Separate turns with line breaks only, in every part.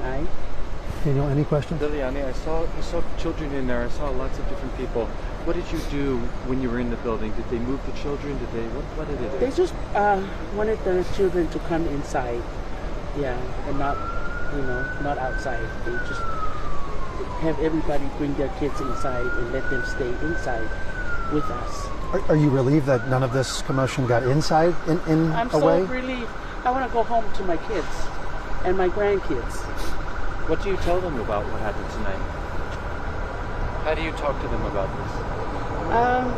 eye.
Daniel, any questions?
Liliani, I saw children in there. I saw lots of different people. What did you do when you were in the building? Did they move the children? Did they what did they do?
They just wanted the children to come inside, yeah, and not, not outside. They just have everybody bring their kids inside and let them stay inside with us.
Are you relieved that none of this commotion got inside in
I'm
a way?
so relieved. I want to go home to my kids and my grandkids.
What do you tell them about what happened tonight? How do you talk to them about this?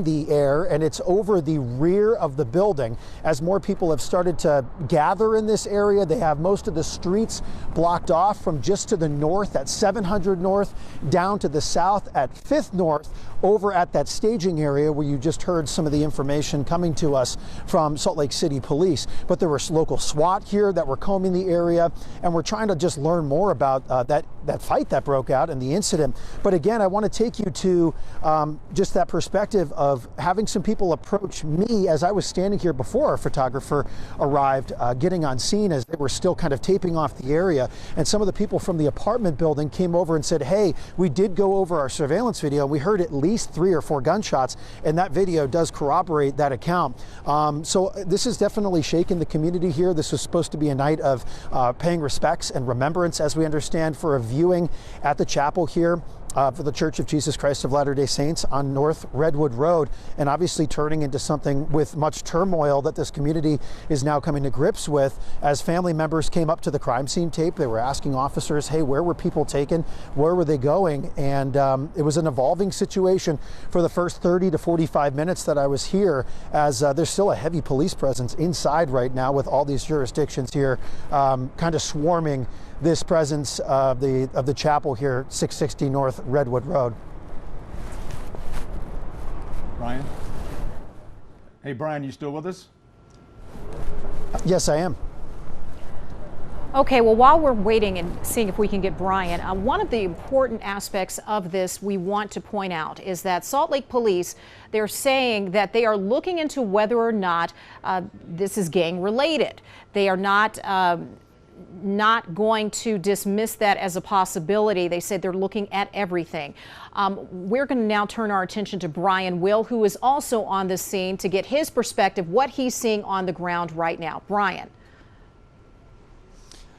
the air, and it's over the rear of the building. As more people have started to gather in this area, they have most of the streets blocked off from just to the north at 700 North down to the south at 5th North, over at that staging area where you just heard some of the information coming to us from Salt Lake City Police. But there was local SWAT here that were combing the area, and we're trying to just learn more about that fight that broke out and the incident. But again, I want to take you to just that perspective of having some people approach me as I was standing here before our photographer arrived, getting on scene as they were still kind of taping off the area. And some of the people from the apartment building came over and said, hey, we did go over our surveillance video. We heard at least 3 or 4 gunshots, and that video does corroborate that account. So this has definitely shaken the community here. This was supposed to be a night of paying respects and remembrance, as we understand, for a viewing at the chapel here for the Church of Jesus Christ of Latter-day Saints on North Redwood Road, and obviously turning into something with much turmoil that this community is now coming to grips with. As family members came up to the crime scene tape, they were asking officers, hey, where were people taken? Where were they going? And it was an evolving situation for the first 30 to 45 minutes that I was here, as there's still a heavy police presence inside right now with all these jurisdictions here kind of swarming this presence of the chapel here, 660 North Redwood Road.
Brian? Hey, Brian, you still with us?
Yes, I am.
Okay, well, while we're waiting and seeing if we can get Brian, one of the important aspects of this we want to point out is that Salt Lake Police, they're saying that they are looking into whether or not this is gang related. They are not going to dismiss that as a possibility. They said they're looking at everything. We're going to now turn our attention to Brian Will, who is also on the scene, to get his perspective, what he's seeing on the ground right now. Brian.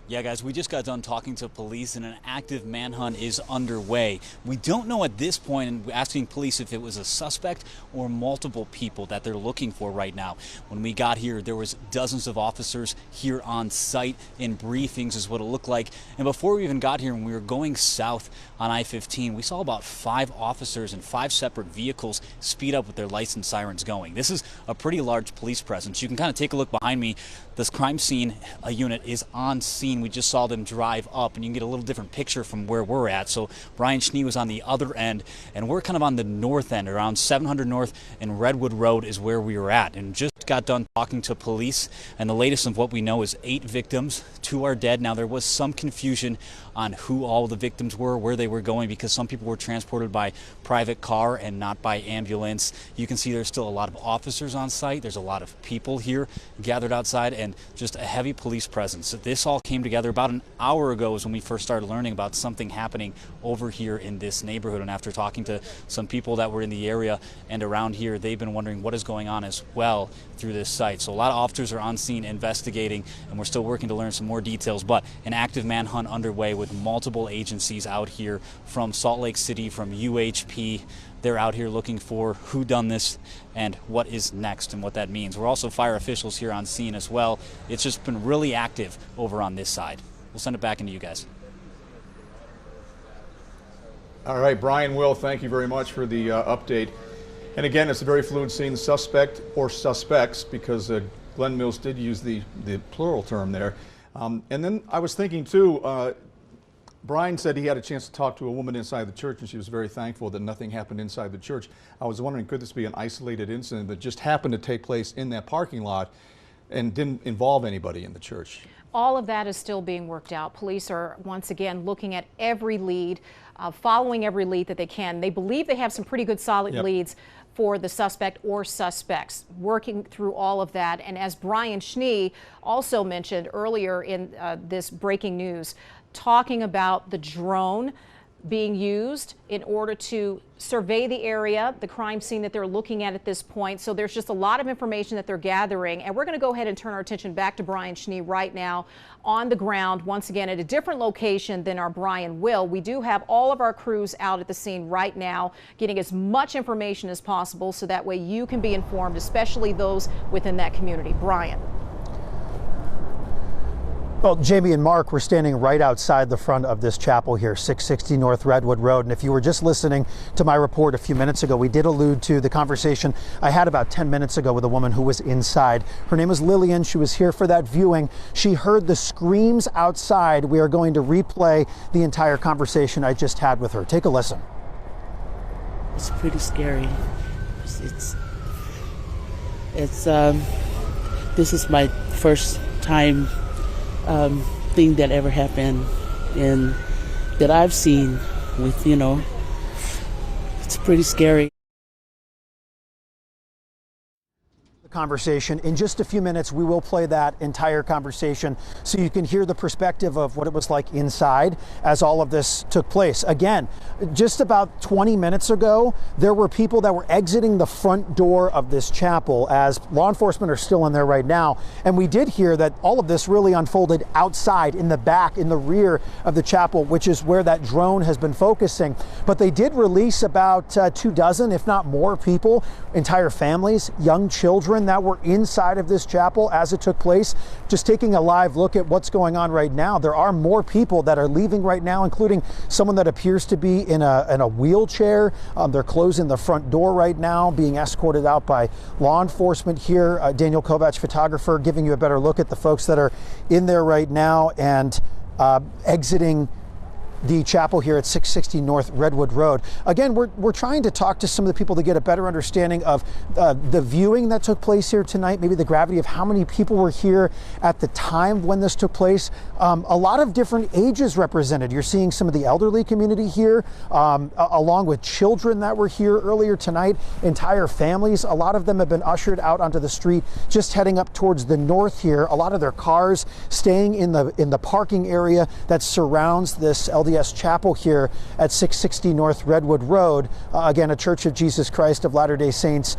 Yeah, guys, we just got done talking to police, and an active manhunt is underway. We don't know at this point, and we're asking police if it was a suspect or multiple people that they're looking for right now. When we got here, there was dozens of officers here on site in briefings is what it looked like. And before we even got here, when we were going south on I-15, we saw about 5 officers in 5 separate vehicles speed up with their license sirens going. This is a pretty large police presence. You can kind of take a look behind me. This crime scene unit is on scene. We just saw them drive up, and you can get a little different picture from where we're at. So Brian Schnee was on the other end, and we're kind of on the north end, around 700 North and Redwood Road is where we were at. And just got done talking to police, and the latest of what we know is 8 victims, 2 are dead. Now, there was some confusion on who all the victims were, where they were going, because some people were transported by private car and not by ambulance. You can see there's still a lot of officers on site. There's a lot of people here gathered outside, and just a heavy police presence. This all came together about an hour ago is when we first started learning about something happening over here in this neighborhood. And after talking to some people that were in the area and around here, they've been wondering what is going on as well through this site. So a lot of officers are on scene investigating, and we're still working to learn some more details, but an active manhunt underway with multiple agencies out here from Salt Lake City, from UHP. They're out here looking for who done this and what is next and what that means. We're also fire officials here on scene as well. It's just been really active over on this side. We'll send it back into you guys.
All right, Brian Will, thank you very much for the update. And again, it's a very fluid scene, suspect or suspects, because Glenn Mills did use the plural term there. And then I was thinking too, Brian said he had a chance to talk to a woman inside the church, and she was very thankful that nothing happened inside the church. I was wondering, could this be an isolated incident that just happened to take place in that parking lot and didn't involve anybody in the church?
All of that is still being worked out. Police are once again looking at every lead, following every lead that they can. They believe they have some pretty good solid leads for the suspect or suspects, working through all of that. And as Brian Schnee also mentioned earlier in this breaking news, talking about the drone being used in order to survey the area, the crime scene that they're looking at this point. So there's just a lot of information that they're gathering, and we're going to go ahead and turn our attention back to Brian Schnee right now on the ground, once again at a different location than our Brian Will. We do have all of our crews out at the scene right now, getting as much information as possible so that way you can be informed, especially those within that community. Brian.
Well, Jamie and Mark, we're standing right outside the front of this chapel here, 660 North Redwood Road. And if you were just listening to my report a few minutes ago, we did allude to the conversation I had about 10 minutes ago with a woman who was inside. Her name is Lillian. She was here for that viewing. She heard the screams outside. We are going to replay the entire conversation I just had with her. Take a listen.
It's pretty scary. It's this is my first time thing that ever happened and that I've seen with, it's pretty scary.
Conversation. In just a few minutes, we will play that entire conversation so you can hear the perspective of what it was like inside as all of this took place. Again, just about 20 minutes ago, there were people that were exiting the front door of this chapel as law enforcement are still in there right now. And we did hear that all of this really unfolded outside in the back, in the rear of the chapel, which is where that drone has been focusing. But they did release about 24, if not more people, entire families, young children that were inside of this chapel as it took place. Just taking a live look at what's going on right now, there are more people that are leaving right now, including someone that appears to be in a wheelchair. They're closing the front door right now, being escorted out by law enforcement here. Daniel Kovac, photographer, giving you a better look at the folks that are in there right now and exiting the chapel here at 660 North Redwood Road. Again, we're trying to talk to some of the people to get a better understanding of the viewing that took place here tonight, maybe the gravity of how many people were here at the time when this took place. A lot of different ages represented. You're seeing some of the elderly community here, along with children that were here earlier tonight, entire families. A lot of them have been ushered out onto the street, just heading up towards the north here. A lot of their cars staying in the parking area that surrounds this LDS Chapel here at 660 North Redwood Road. Again, a Church of Jesus Christ of Latter-day Saints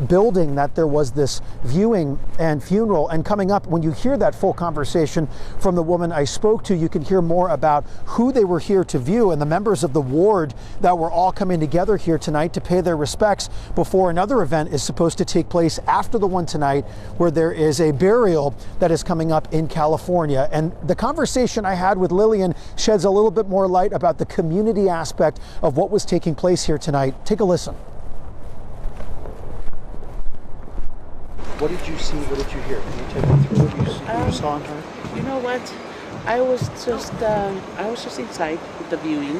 building that there was this viewing and funeral. And coming up, when you hear that full conversation from the woman I spoke to, you can hear more about who they were here to view and the members of the ward that were all coming together here tonight to pay their respects before another event is supposed to take place after the one tonight, where there is a burial that is coming up in California. And the conversation I had with Lillian sheds a little bit more light about the community aspect of what was taking place here tonight. Take a listen.
What did you see? What did you hear? Can you take me through what you saw and heard?
You know what? I was just inside with the viewing,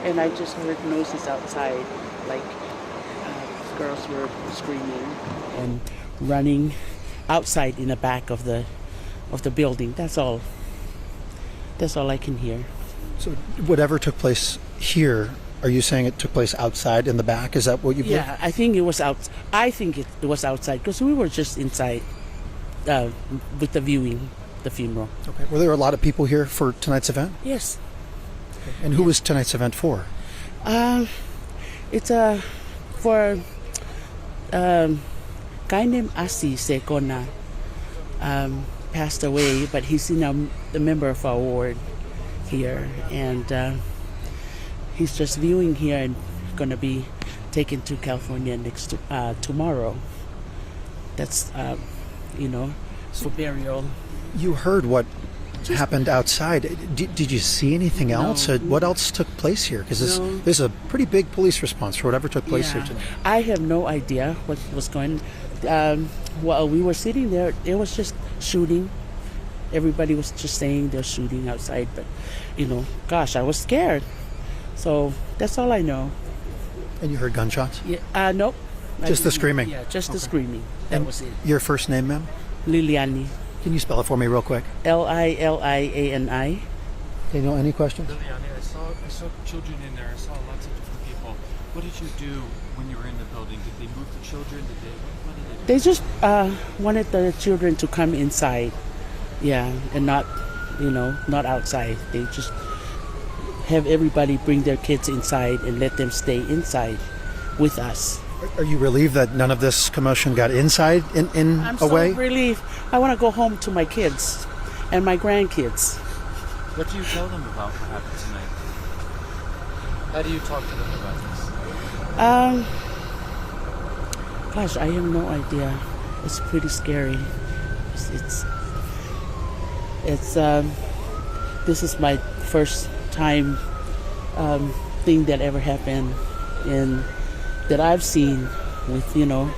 and I just heard noises outside, like girls were screaming and running outside in the back of the building. That's all. That's all I can hear.
So whatever took place here, are you saying it took place outside in the back? Is that what you believe?
Yeah, I think it was out. I think it was outside because we were just inside with the viewing, the funeral.
Okay. Were there a lot of people here for tonight's event?
Yes.
Okay. And who was tonight's event for?
It's for guy named Asi Sekona. Passed away, but he's a member of our ward here, and he's just viewing here and going to be taken to California tomorrow. That's for burial.
You heard what happened outside. Did you see anything else? What else took place here? Because there's a pretty big police response for whatever took place here today.
I have no idea what was going. While we were sitting there, it was just shooting. Everybody was just saying they're shooting outside, but gosh, I was scared. So that's all I know.
And you heard gunshots?
Yeah. Nope.
Just the screaming?
Yeah, just the screaming. That was it.
Your first name, ma'am?
Liliani.
Can you spell it for me real quick?
Liliani.
Daniel, any questions?
Liliani, I saw children in there. I saw lots of different people. What did you do when you were in the building? Did they move the children? What did they do?
They just wanted the children to come inside. Yeah, and not outside. They just have everybody bring their kids inside and let them stay inside with us.
Are you relieved that none of this commotion got inside in
I'm
a way?
so relieved. I want to go home to my kids and my grandkids.
What do you tell them about what happened tonight? How do you talk to them about this?
Gosh, I have no idea. It's pretty scary. It's this is my first time thing that ever happened in that I've seen with, you know,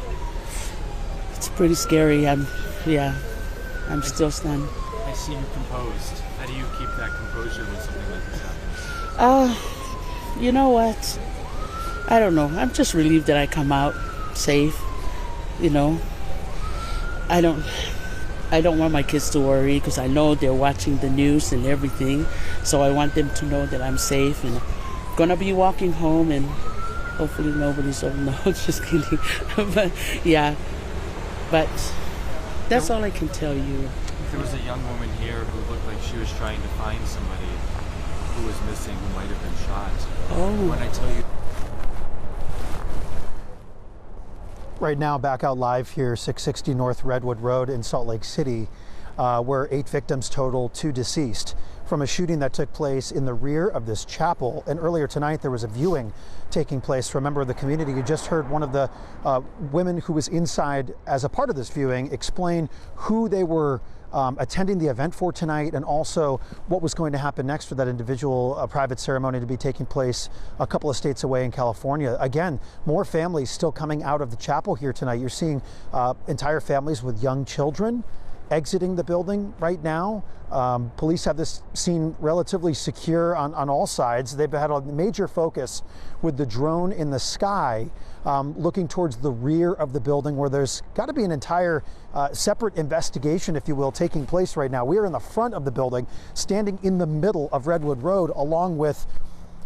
it's pretty scary. I'm still stunned.
I see you composed. How do you keep that composure when something like this happens?
You know what? I don't know. I'm just relieved that I come out safe. You know, I don't want my kids to worry because I know they're watching the news and everything. So I want them to know that I'm safe and gonna be walking home and hopefully nobody's over. No, just kidding. But yeah, but that's all I can tell you.
There was a young woman here who looked like she was trying to find somebody who was missing, who might have been shot.
Oh.
When I tell you.
Right now, back out live here, 660 North Redwood Road in Salt Lake City, where 8 victims total, 2 deceased from a shooting that took place in the rear of this chapel. And earlier tonight, there was a viewing taking place for a member of the community. You just heard one of the women who was inside as a part of this viewing explain who they were attending the event for tonight, and also what was going to happen next for that individual private ceremony to be taking place a couple of states away in California. Again, more families still coming out of the chapel here tonight. You're seeing entire families with young children exiting the building right now. Police have this scene relatively secure on all sides. They've had a major focus with the drone in the sky looking towards the rear of the building, where there's got to be an entire separate investigation, if you will, taking place right now. We are in the front of the building, standing in the middle of Redwood Road, along with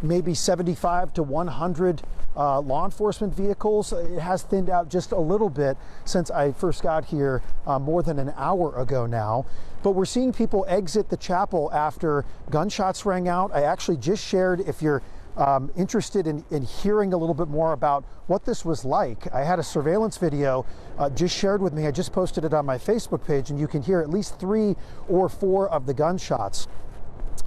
maybe 75 to 100 law enforcement vehicles. It has thinned out just a little bit since I first got here more than an hour ago now. But we're seeing people exit the chapel after gunshots rang out. I actually just shared, if you're interested in hearing a little bit more about what this was like, I had a surveillance video just shared with me. I just posted it on my Facebook page, and you can hear at least 3 or 4 of the gunshots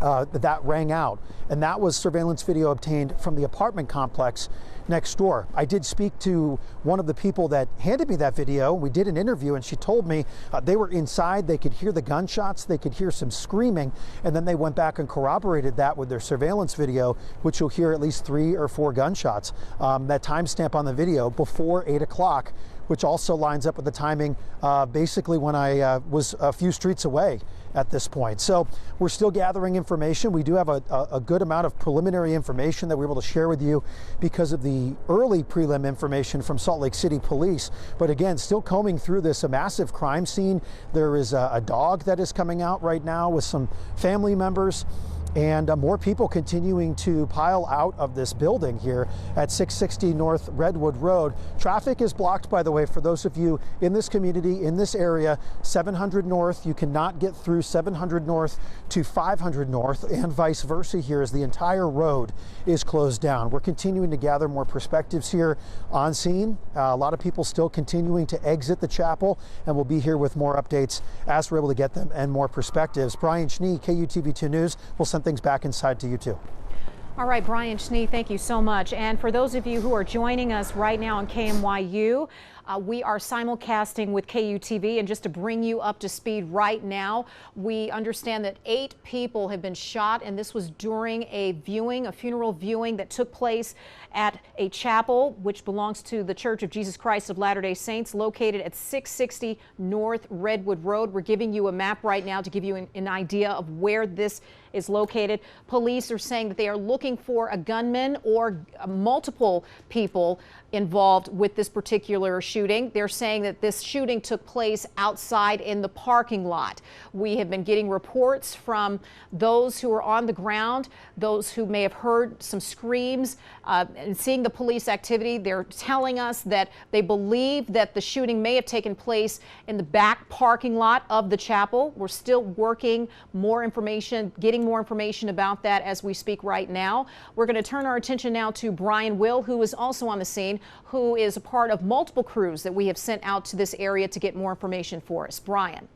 that rang out. And that was surveillance video obtained from the apartment complex next door. I did speak to one of the people that handed me that video. We did an interview, and she told me they were inside. They could hear the gunshots. They could hear some screaming. And then they went back and corroborated that with their surveillance video, which you'll hear at least 3 or 4 gunshots. That timestamp on the video before 8 o'clock, which also lines up with the timing basically when I was a few streets away at this point. So we're still gathering information. We do have a good amount of preliminary information that we're able to share with you because of the early prelim information from Salt Lake City Police. But again, still combing through this, a massive crime scene. There is a dog that is coming out right now with some family members, and more people continuing to pile out of this building here at 660 North Redwood Road. Traffic is blocked, by the way, for those of you in this community, in this area. 700 North, you cannot get through 700 North to 500 North, and vice versa here, as the entire road is closed down. We're continuing to gather more perspectives here on scene. A lot of people still continuing to exit the chapel, and we'll be here with more updates as we're able to get them and more perspectives. Brian Schnee, KUTV 2 News. We'll send things back inside to you too.
All right, Brian Schnee, thank you so much. And for those of you who are joining us right now on KMYU, we are simulcasting with KUTV, and just to bring you up to speed right now, we understand that 8 people have been shot, and this was during a funeral viewing that took place at a chapel which belongs to the Church of Jesus Christ of Latter-day Saints, located at 660 North Redwood Road. We're giving you a map right now to give you an idea of where this is located. Police are saying that they are looking for a gunman or multiple people involved with this particular shooting. They're saying that this shooting took place outside in the parking lot. We have been getting reports from those who are on the ground, those who may have heard some screams and seeing the police activity. They're telling us that they believe that the shooting may have taken place in the back parking lot of the chapel. We're still working more information, getting more information about that as we speak right now. We're going to turn our attention now to Brian Will, who is also on the scene, who is a part of multiple crews that we have sent out to this area to get more information for us. Brian.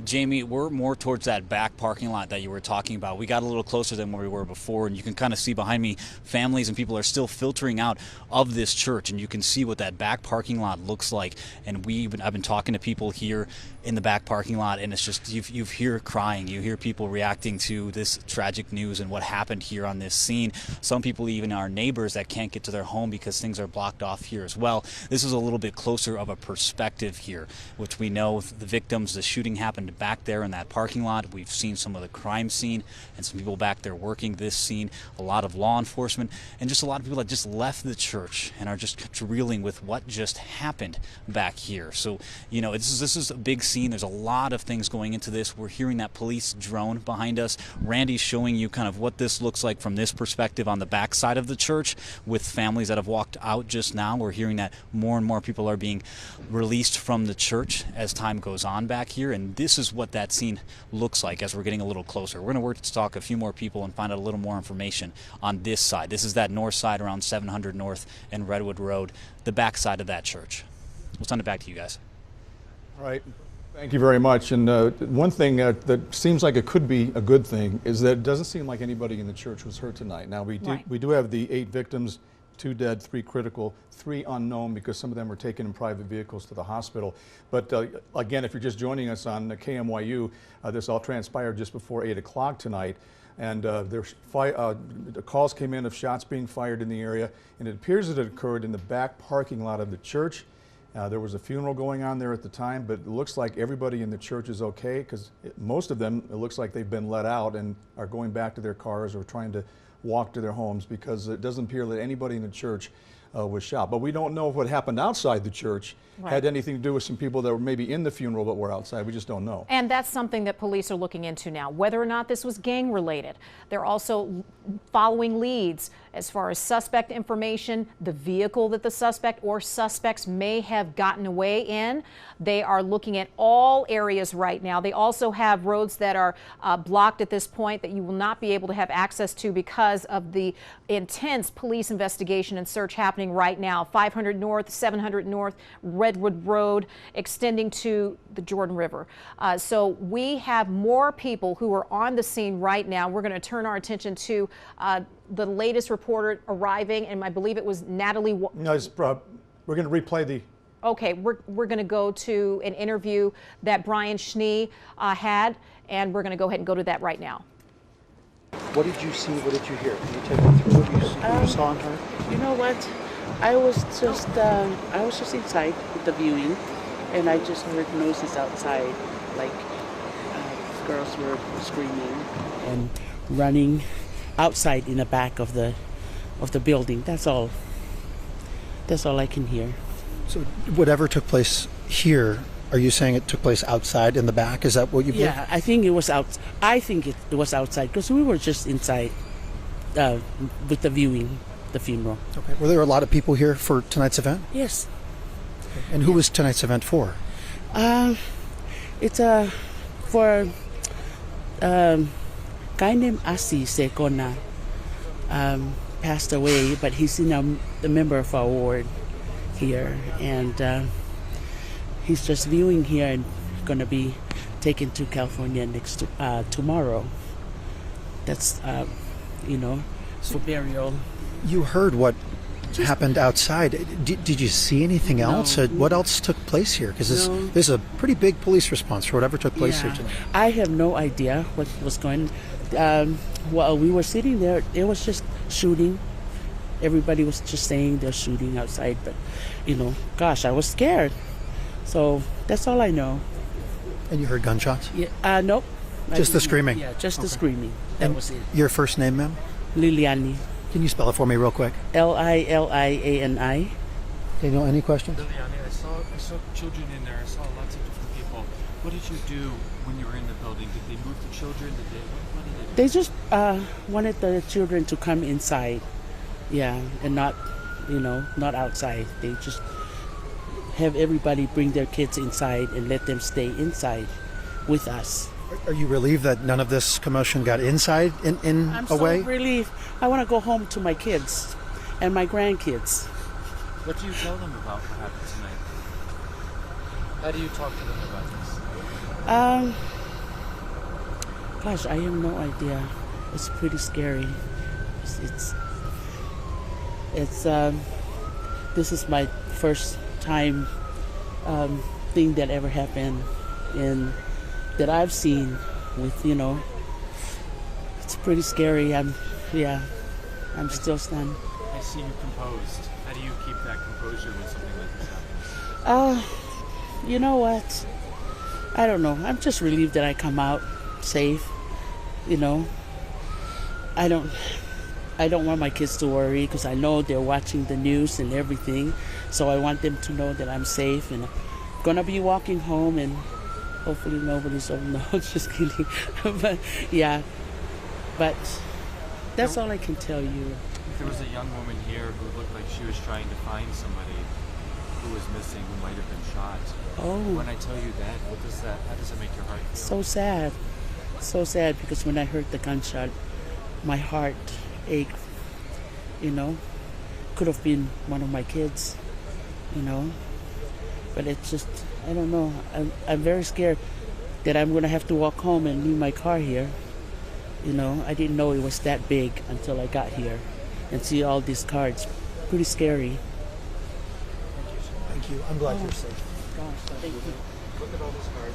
Jamie, we're more towards that back parking lot that you were talking about. We got a little closer than where we were before, and you can kind of see behind me, families and people are still filtering out of this church, and you can see what that back parking lot looks like. And I've been talking to people here in the back parking lot, and it's just you hear crying, you hear people reacting to this tragic news and what happened here on this scene. Some people even are neighbors that can't get to their home because things are blocked off here as well. This is a little bit closer of a perspective here, which we know the victims, the shooting happened back there in that parking lot. We've seen some of the crime scene and some people back there working this scene, a lot of law enforcement, and just a lot of people that just left the church and are just reeling with what just happened back here. So, you know, this is a big scene. There's a lot of things going into this. We're hearing that police drone behind us. Randy's showing you kind of what this looks like from this perspective on the back side of the church with families that have walked out just now. We're hearing that more and more people are being released from the church as time goes on back here, and this is what that scene looks like as we're getting a little closer. We're going to work to talk a few more people and find out a little more information on this side. This is that north side around 700 North and Redwood Road, the back side of that church. We'll send it back to you guys.
All right. Thank you very much. And one thing that seems like it could be a good thing is that it doesn't seem like anybody in the church was hurt tonight. Now, we do have the 8 victims, 2 dead, 3 critical, 3 unknown because some of them were taken in private vehicles to the hospital. But again, if you're just joining us on KMYU, this all transpired just before 8 o'clock tonight. And the calls came in of shots being fired in the area, and it appears that it occurred in the back parking lot of the church. There was a funeral going on there at the time, but it looks like everybody in the church is okay because most of them, it looks like they've been let out and are going back to their cars or trying to walk to their homes because it doesn't appear that anybody in the church was shot. But we don't know if what happened outside the church had anything to do with some people that were maybe in the funeral but were outside. We just don't know.
And that's something that police are looking into now, whether or not this was gang related. They're also following leads as far as suspect information, the vehicle that the suspect or suspects may have gotten away in. They are looking at all areas right now. They also have roads that are blocked at this point that you will not be able to have access to because of the intense police investigation and search happening right now. 500 North, 700 North, Redwood Road, extending to the Jordan River. So we have more people who are on the scene right now. We're going to turn our attention to the latest reporter arriving, and I believe it was Natalie.
No, we're going to replay the.
Okay, we're going to go to an interview that Brian Schnee had, and we're going to go ahead and go to that right now.
What did you see? What did you hear? Can you take me through what you saw and heard?
You know what? I was just inside with the viewing, and I just heard noises outside, like girls were screaming and running outside in the back of the building. That's all I can hear.
So whatever took place here, are you saying it took place outside in the back? Is that what you believe?
Yeah, I think it was out. I think it was outside because we were just inside with the viewing, the funeral.
Okay. Were there a lot of people here for tonight's event?
Yes.
Okay. And who was tonight's event for?
It's for guy named Asi Sekona. Passed away, but he's a member of our ward here, and he's just viewing here and going to be taken to California tomorrow. That's for burial.
You heard what happened outside. Did you see anything else? What else took place here? Because there's a pretty big police response for whatever took place here tonight.
I have no idea what was going on. While we were sitting there, it was just shooting. Everybody was just saying they're shooting outside, but gosh, I was scared. So that's all I know.
And you heard gunshots?
Yeah. Nope.
Just the screaming?
Yeah, just the screaming. That was it.
Your first name, ma'am?
Liliani.
Can you spell it for me real quick?
Liliani.
Daniel, any questions?
Liliani, I saw children in there. I saw lots of different people. What did you do when you were in the building? Did they move the children? What did they do?
They just wanted the children to come inside. Yeah, and not outside. They just have everybody bring their kids inside and let them stay inside with us.
Are you relieved that none of this commotion got inside in
I'm
a way?
so relieved. I want to go home to my kids and my grandkids.
What do you tell them about what happened tonight? How do you talk to them about this?
Gosh, I have no idea. It's pretty scary. This is my first time thing that ever happened, and that I've seen with, it's pretty scary. I'm still stunned.
I see you composed. How do you keep that composure when something like this happens?
You know what? I don't know. I'm just relieved that I come out safe. I don't want my kids to worry because I know they're watching the news and everything. So I want them to know that I'm safe and I'm gonna be walking home and hopefully nobody's over. No, just kidding. but that's all I can tell you.
There was a young woman here who looked like she was trying to find somebody who was missing, who might have been shot.
Oh.
When I tell you that, how does it make your heart feel?
So sad. So sad because when I heard the gunshot, my heart ached, Could have been one of my kids, But it's just, I don't know. I'm very scared that I'm going to have to walk home and leave my car here. I didn't know it was that big until I got here and see all these cars. Pretty scary.
Thank you. I'm glad you're safe.
Thank you.
Look at all those cars.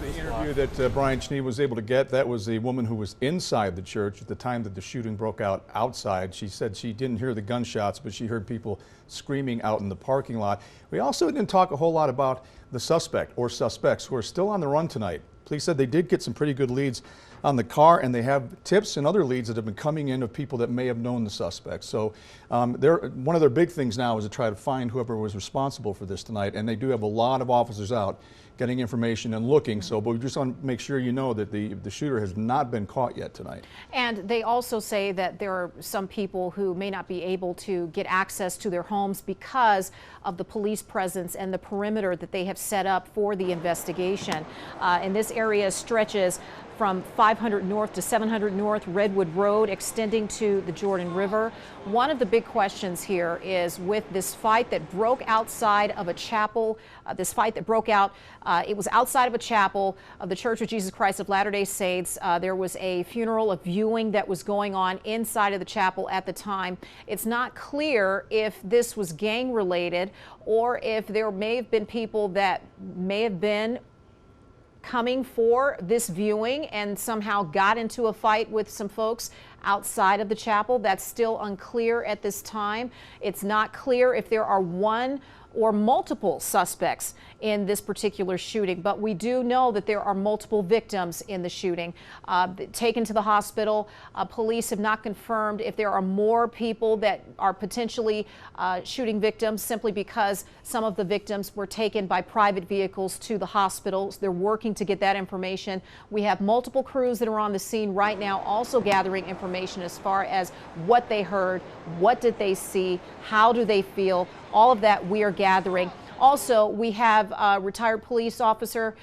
The interview that Brian Schnee was able to get, that was a woman who was inside the church at the time that the shooting broke out outside. She said she didn't hear the gunshots, but she heard people screaming out in the parking lot. We also didn't talk a whole lot about the suspect or suspects who are still on the run tonight. Police said they did get some pretty good leads on the car, and they have tips and other leads that have been coming in of people that may have known the suspects. So one of their big things now is to try to find whoever was responsible for this tonight, and they do have a lot of officers out getting information and looking. So, but we just want to make sure you know that the shooter has not been caught yet tonight.
And they also say that there are some people who may not be able to get access to their homes because of the police presence and the perimeter that they have set up for the investigation. And this area stretches from 500 North to 700 North Redwood Road, extending to the Jordan River. One of the big questions here is with this fight that broke outside of a chapel, it was outside of a chapel of the Church of Jesus Christ of Latter-day Saints. There was a funeral, a viewing that was going on inside of the chapel at the time. It's not clear if this was gang related or if there may have been people that may have been coming for this viewing and somehow got into a fight with some folks outside of the chapel. That's still unclear at this time. It's not clear if there are one or multiple suspects in this particular shooting, but we do know that there are multiple victims in the shooting taken to the hospital. Police have not confirmed if there are more people that are potentially shooting victims, simply because some of the victims were taken by private vehicles to the hospitals. They're working to get that information. We have multiple crews that are on the scene right now, also gathering information as far as what they heard, what did they see, how do they feel. All of that we are gathering. Also, we have retired police officer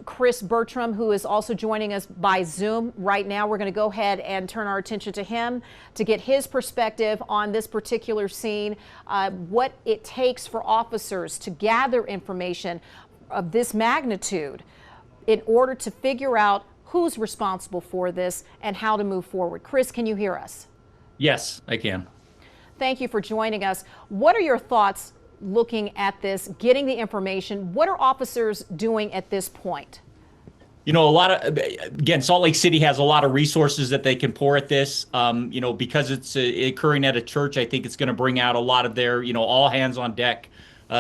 Chris Bertram, who is also joining us by Zoom right now. We're going to go ahead and turn our attention to him to get his perspective on this particular scene, what it takes for officers to gather information of this magnitude in order to figure out who's responsible for this and how to move forward. Chris, can you hear us?
Yes, I can.
Thank you for joining us. What are your thoughts looking at this, getting the information? What are officers doing at this point?
Again, Salt Lake City has a lot of resources that they can pour at this. Because it's occurring at a church, I think it's going to bring out a lot of their, all hands on deck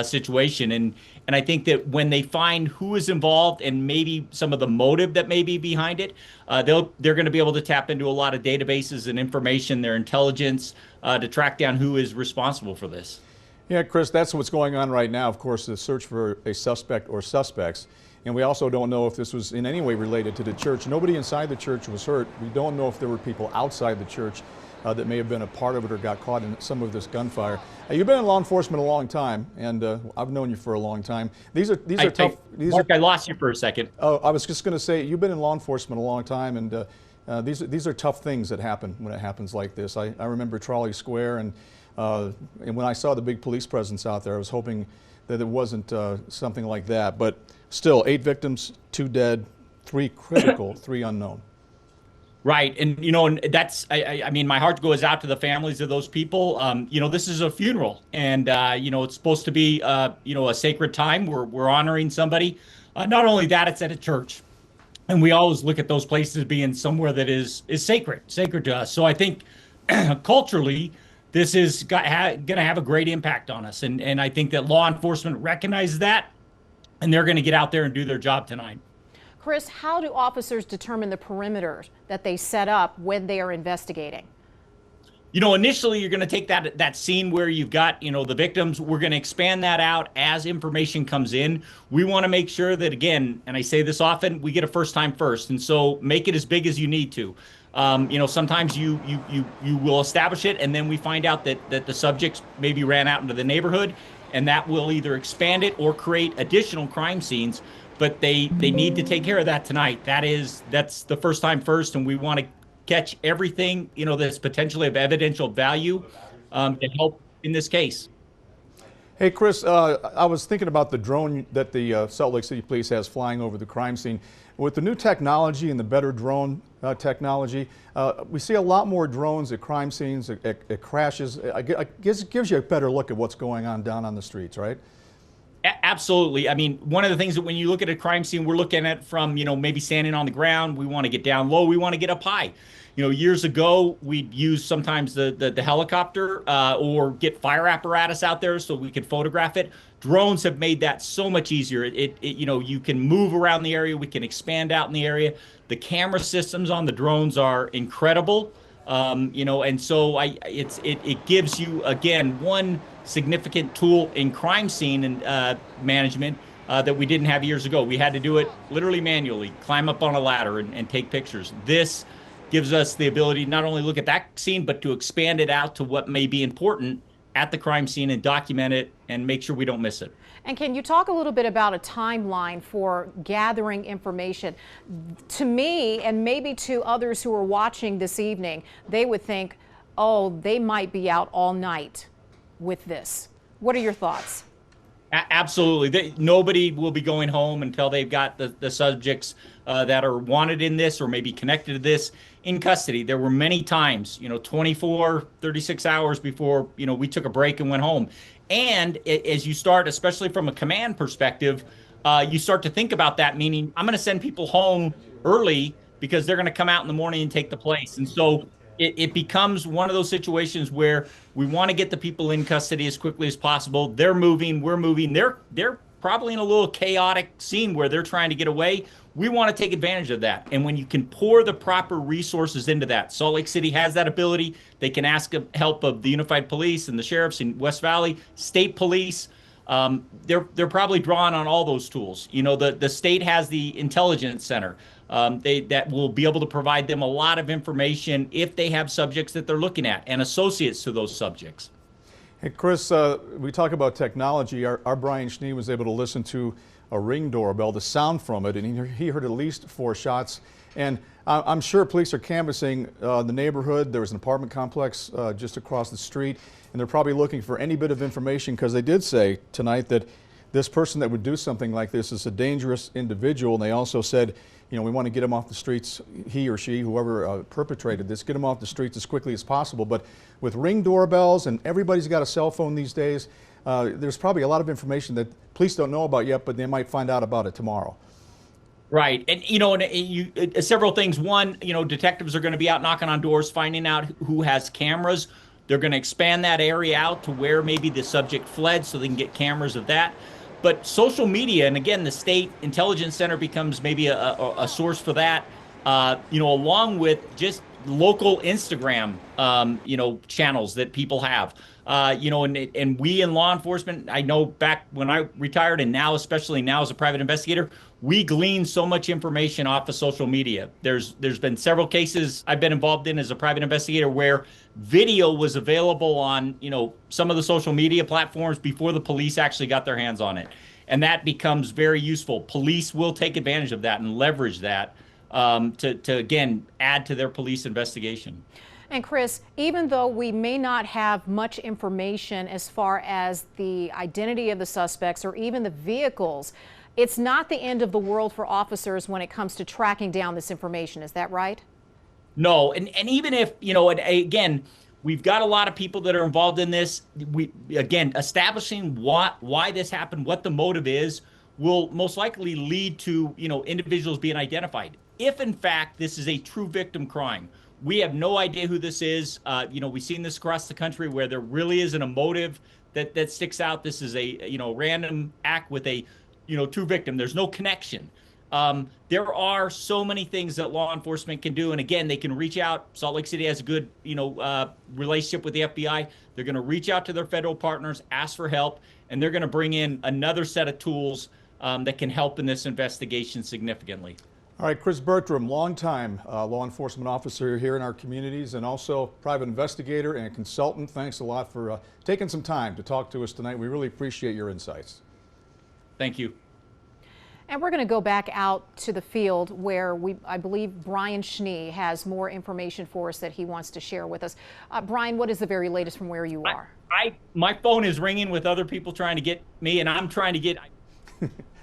situation. And I think that when they find who is involved and maybe some of the motive that may be behind it, they're going to be able to tap into a lot of databases and information, their intelligence, to track down who is responsible for this.
Yeah, Chris, that's what's going on right now, of course, the search for a suspect or suspects. And we also don't know if this was in any way related to the church. Nobody inside the church was hurt. We don't know if there were people outside the church that may have been a part of it or got caught in some of this gunfire. You've been in law enforcement a long time, and I've known you for a long time. These are tough.
Mark, I lost you for a second.
Oh, I was just going to say, you've been in law enforcement a long time, and these are tough things that happen when it happens like this. I remember Trolley Square, and when I saw the big police presence out there, I was hoping that it wasn't something like that. But still, 8 victims, 2 dead, 3 critical, 3 unknown.
Right. And, and that's, I mean, my heart goes out to the families of those people. This is a funeral, and, it's supposed to be, a sacred time. We're honoring somebody. Not only that, it's at a church. And we always look at those places as being somewhere that is sacred to us. So I think culturally, this is going to have a great impact on us. And I think that law enforcement recognizes that, and they're going to get out there and do their job tonight.
Chris, how do officers determine the perimeters that they set up when they are investigating?
You know, initially you're going to take that scene where you've got, you know, the victims. We're going to expand that out as information comes in. We want to make sure that, again, and I say this often, we get a first time first. And so make it as big as you need to. You know, sometimes you will establish it, and then we find out that the subjects maybe ran out into the neighborhood, and that will either expand it or create additional crime scenes. But they need to take care of that tonight. That's the first time first, and we want to catch everything, you know, that's potentially of evidential value to help in this case.
Hey, Chris, I was thinking about the drone that the Salt Lake City Police has flying over the crime scene. With the new technology and the better drone technology, we see a lot more drones at crime scenes, at crashes. It gives you a better look at what's going on down on the streets, right?
Absolutely. I mean, one of the things that when you look at a crime scene, we're looking at from, you know, maybe standing on the ground. We want to get down low. We want to get up high. You know, years ago, we'd use sometimes the helicopter or get fire apparatus out there so we could photograph it. Drones have made that so much easier. You know, you can move around the area. We can expand out in the area. The camera systems on the drones are incredible. You know, and so it gives you, again, one significant tool in crime scene and management that we didn't have years ago. We had to do it literally manually, climb up on a ladder and take pictures. This gives us the ability to not only look at that scene, but to expand it out to what may be important at the crime scene and document it and make sure we don't miss it.
And can you talk a little bit about a timeline for gathering information? To me, and maybe to others who are watching this evening, they would think, oh, they might be out all night with this. What are your thoughts?
Absolutely. Nobody will be going home until they've got the subjects that are wanted in this or maybe connected to this in custody. There were many times, you know, 24, 36 hours before, you know, we took a break and went home. And as you start, especially from a command perspective, you start to think about that, meaning I'm going to send people home early because they're going to come out in the morning and take the place. And so it becomes one of those situations where we want to get the people in custody as quickly as possible. They're moving, we're moving. They're probably in a little chaotic scene where they're trying to get away. We want to take advantage of that. And when you can pour the proper resources into that, Salt Lake City has that ability. They can ask help of the Unified Police and the sheriffs in West Valley, state police. They're probably drawing on all those tools. You know, the state has the intelligence center. That will be able to provide them a lot of information if they have subjects that they're looking at and associates to those subjects.
Hey, Chris, we talk about technology. Our Brian Schnee was able to listen to a Ring doorbell, the sound from it, and he heard at least 4 shots. And I'm sure police are canvassing the neighborhood. There was an apartment complex just across the street, and they're probably looking for any bit of information because they did say tonight that this person that would do something like this is a dangerous individual. And they also said, you know, we want to get him off the streets, he or she, whoever perpetrated this, get him off the streets as quickly as possible. But with Ring doorbells and everybody's got a cell phone these days, there's probably a lot of information that police don't know about yet, but they might find out about it tomorrow.
Right. And, you know, several things. One, you know, detectives are going to be out knocking on doors, finding out who has cameras. They're going to expand that area out to where maybe the subject fled so they can get cameras of that. But social media, and again, the state intelligence center becomes maybe a source for that, you know, along with just local Instagram, you know, channels that people have. You know, and we in law enforcement, I know back when I retired and now, especially now as a private investigator, we glean so much information off of social media. There's been several cases I've been involved in as a private investigator where video was available on, you know, some of the social media platforms before the police actually got their hands on it. And that becomes very useful. Police will take advantage of that and leverage that to again, add to their police investigation.
And Chris, even though we may not have much information as far as the identity of the suspects or even the vehicles, it's not the end of the world for officers when it comes to tracking down this information. Is that right?
No. And even if, you know, again, we've got a lot of people that are involved in this. Again, establishing why this happened, what the motive is, will most likely lead to, individuals being identified. If in fact this is a true victim crime, we have no idea who this is. We've seen this across the country where there really isn't a motive that sticks out. This is a, random act with a, true victim. There's no connection. There are so many things that law enforcement can do. And again, they can reach out. Salt Lake City has a good, relationship with the FBI. They're going to reach out to their federal partners, ask for help, and they're going to bring in another set of tools that can help in this investigation significantly.
All right, Chris Bertram, longtime law enforcement officer here in our communities and also private investigator and consultant. Thanks a lot for taking some time to talk to us tonight. We really appreciate your insights.
Thank you.
And we're going to go back out to the field where I believe Brian Schnee has more information for us that he wants to share with us. Brian, what is the very latest from where you are?
My phone is ringing with other people trying to get me, and I'm trying to get.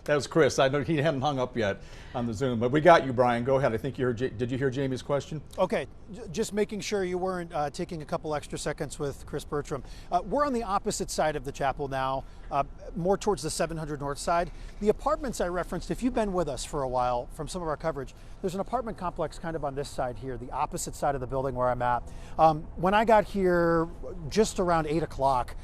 That was Chris. I know he hadn't hung up yet on the Zoom, but we got you, Brian. Go ahead. I think you heard. Did you hear Jamie's question?
Okay, just making sure you weren't taking a couple extra seconds with Chris Bertram. We're on the opposite side of the chapel now, more towards the 700 North side. The apartments I referenced, if you've been with us for a while from some of our coverage, there's an apartment complex kind of on this side here, the opposite side of the building where I'm at. When I got here just around 8 o'clock,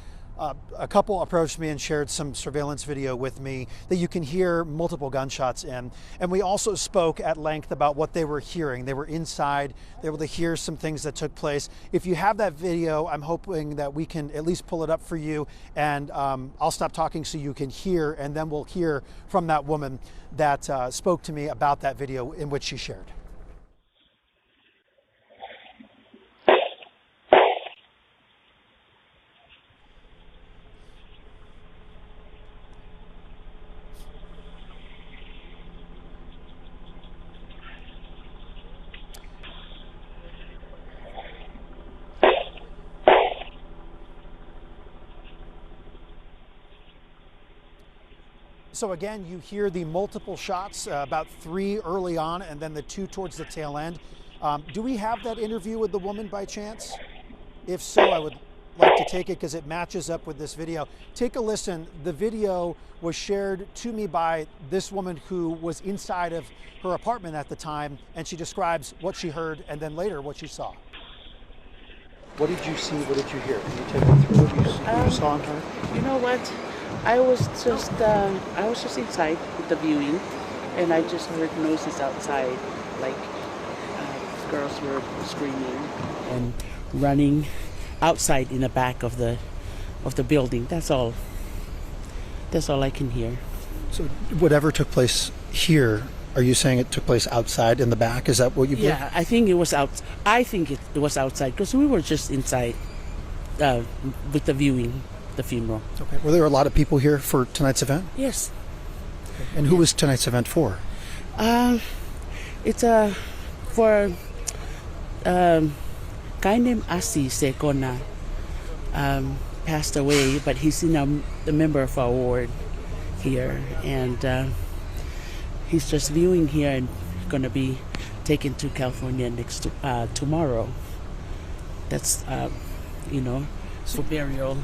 a couple approached me and shared some surveillance video with me that you can hear multiple gunshots in. And we also spoke at length about what they were hearing. They were inside, they were able to hear some things that took place. If you have that video, I'm hoping that we can at least pull it up for you, and I'll stop talking so you can hear, and then we'll hear from that woman that spoke to me about that video in which she shared. So again, you hear the multiple shots, about 3 early on and then the 2 towards the tail end. Do we have that interview with the woman by chance? If so, I would like to take it because it matches up with this video. Take a listen. The video was shared to me by this woman who was inside of her apartment at the time, and she describes what she heard and then later what she saw.
What did you see? What did you hear? Can you take me through what you saw and heard?
You know what? I was just inside with the viewing, and I just heard noises outside, like girls were screaming and running outside in the back of the building. That's all. That's all I can hear.
So whatever took place here, are you saying it took place outside in the back? Is that what you believe?
Yeah, I think it was out. I think it was outside because we were just inside with the viewing. The funeral.
Okay. Were there a lot of people here for tonight's event?
Yes.
Okay. And who was tonight's event for?
It's for guy named Asi Sekona. Passed away, but he's a member of our ward here, and he's just viewing here and going to be taken to California tomorrow. That's for burial.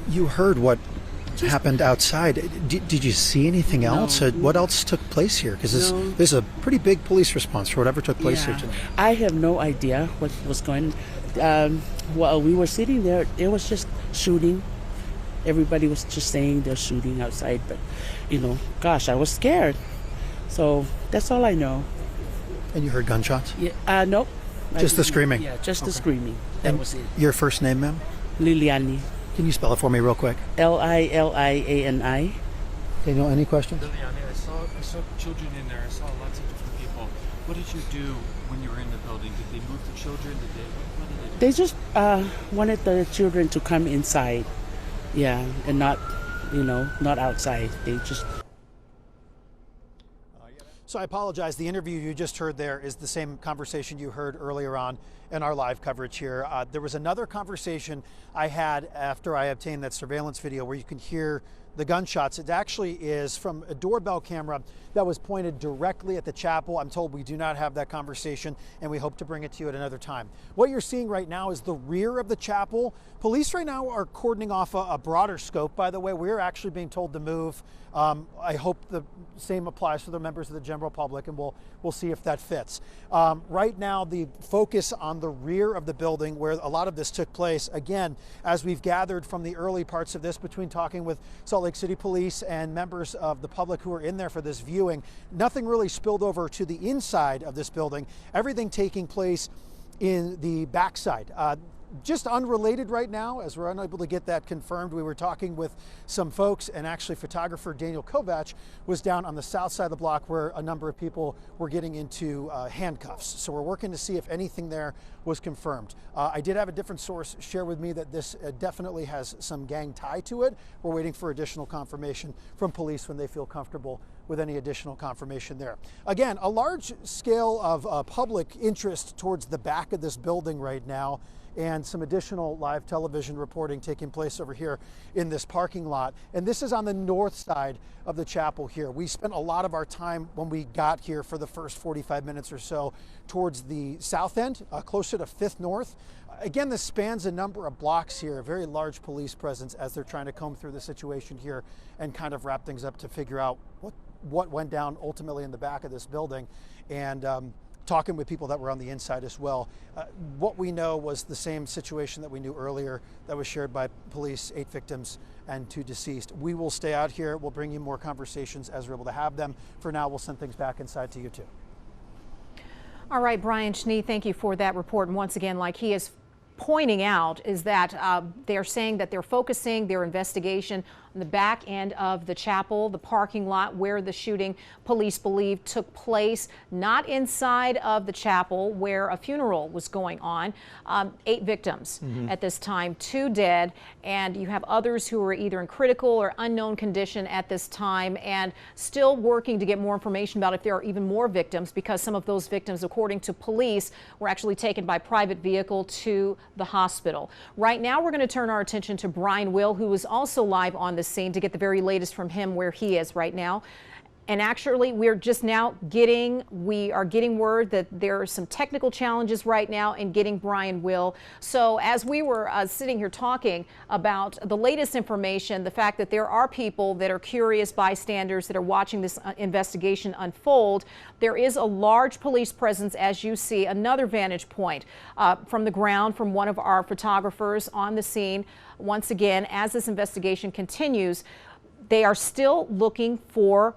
You heard what happened outside. Did you see anything else?
No.
What else took place here? Because there's a pretty big police response for whatever took place here tonight.
I have no idea what was going on. While we were sitting there, it was just shooting. Everybody was just saying they're shooting outside, but gosh, I was scared. So that's all I know.
And you heard gunshots?
Yeah. Nope.
Just the screaming?
Yeah, just the screaming. That was it.
Your first name, ma'am?
Liliani.
Can you spell it for me real quick?
Liliani.
Daniel, any questions?
Liliani, I saw children in there. I saw lots of different people. What did you do when you were in the building? Did they move the children? What did they do?
They just wanted the children to come inside. Yeah, and not outside. They just...
So I apologize. The interview you just heard there is the same conversation you heard earlier on in our live coverage here. There was another conversation I had after I obtained that surveillance video where you can hear the gunshots. It actually is from a doorbell camera that was pointed directly at the chapel. I'm told we do not have that conversation, and we hope to bring it to you at another time. What you're seeing right now is the rear of the chapel. Police right now are cordoning off a broader scope, by the way. We're actually being told to move. I hope the same applies for the members of the general public, and we'll see if that fits. Right now, the focus on the rear of the building where a lot of this took place, again, as we've gathered from the early parts of this between talking with Salt Lake City Police and members of the public who are in there for this viewing, nothing really spilled over to the inside of this building. Everything taking place in the backside. Just unrelated right now, as we're unable to get that confirmed. We were talking with some folks, and actually photographer Daniel Kovach was down on the south side of the block where a number of people were getting into handcuffs. So we're working to see if anything there was confirmed. I did have a different source share with me that this definitely has some gang tie to it. We're waiting for additional confirmation from police when they feel comfortable with any additional confirmation there. Again, a large scale of public interest towards the back of this building right now, and some additional live television reporting taking place over here in this parking lot. And this is on the north side of the chapel here. We spent a lot of our time when we got here for the first 45 minutes or so towards the south end, closer to 5th North. Again, this spans a number of blocks here, a very large police presence as they're trying to comb through the situation here and kind of wrap things up to figure out what went down ultimately in the back of this building. And talking with people that were on the inside as well. What we know was the same situation that we knew earlier that was shared by police, 8 victims and 2 deceased. We will stay out here. We'll bring you more conversations as we're able to have them. For now, we'll send things back inside to you too.
All right, Brian Schnee, thank you for that report. And once again, like he is pointing out, is that they're saying that they're focusing their investigation on the back end of the chapel, the parking lot where the shooting, police believe, took place, not inside of the chapel where a funeral was going on. 8 victims at this time, 2 dead, and you have others who are either in critical or unknown condition at this time, and still working to get more information about if there are even more victims, because some of those victims, according to police, were actually taken by private vehicle to the hospital. Right now, we're going to turn our attention to Brian Will, who is also live on the scene, to get the very latest from him where he is right now. And actually, we are getting word that there are some technical challenges right now in getting Brian Will. So as we were sitting here talking about the latest information, the fact that there are people that are curious bystanders that are watching this investigation unfold, there is a large police presence, as you see. Another vantage point from the ground from one of our photographers on the scene. Once again, as this investigation continues, they are still looking for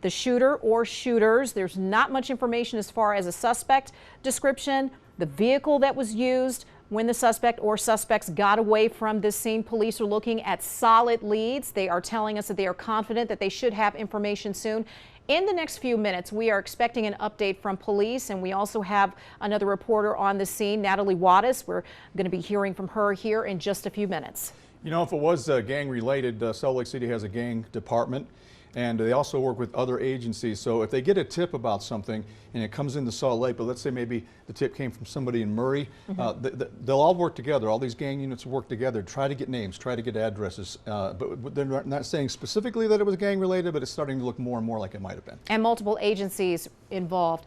the shooter or shooters. There's not much information as far as a suspect description, the vehicle that was used when the suspect or suspects got away from this scene. Police are looking at solid leads. They are telling us that they are confident that they should have information soon. In the next few minutes, we are expecting an update from police, and we also have another reporter on the scene, Natalie Wattis. We're going to be hearing from her here in just a few minutes.
You know, if it was gang related, Salt Lake City has a gang department, and they also work with other agencies. So if they get a tip about something and it comes into Salt Lake, but let's say maybe the tip came from somebody in Murray, they'll all work together. All these gang units work together, try to get names, try to get addresses. But they're not saying specifically that it was gang related, but it's starting to look more and more like it might have been.
And multiple agencies involved.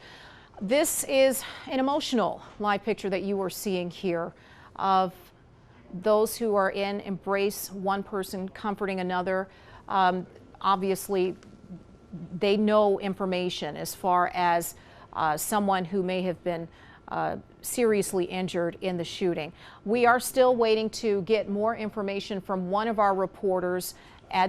This is an emotional live picture that you are seeing here of those who are in embrace, one person comforting another. Obviously, they know information as far as someone who may have been seriously injured in the shooting. We are still waiting to get more information from one of our reporters.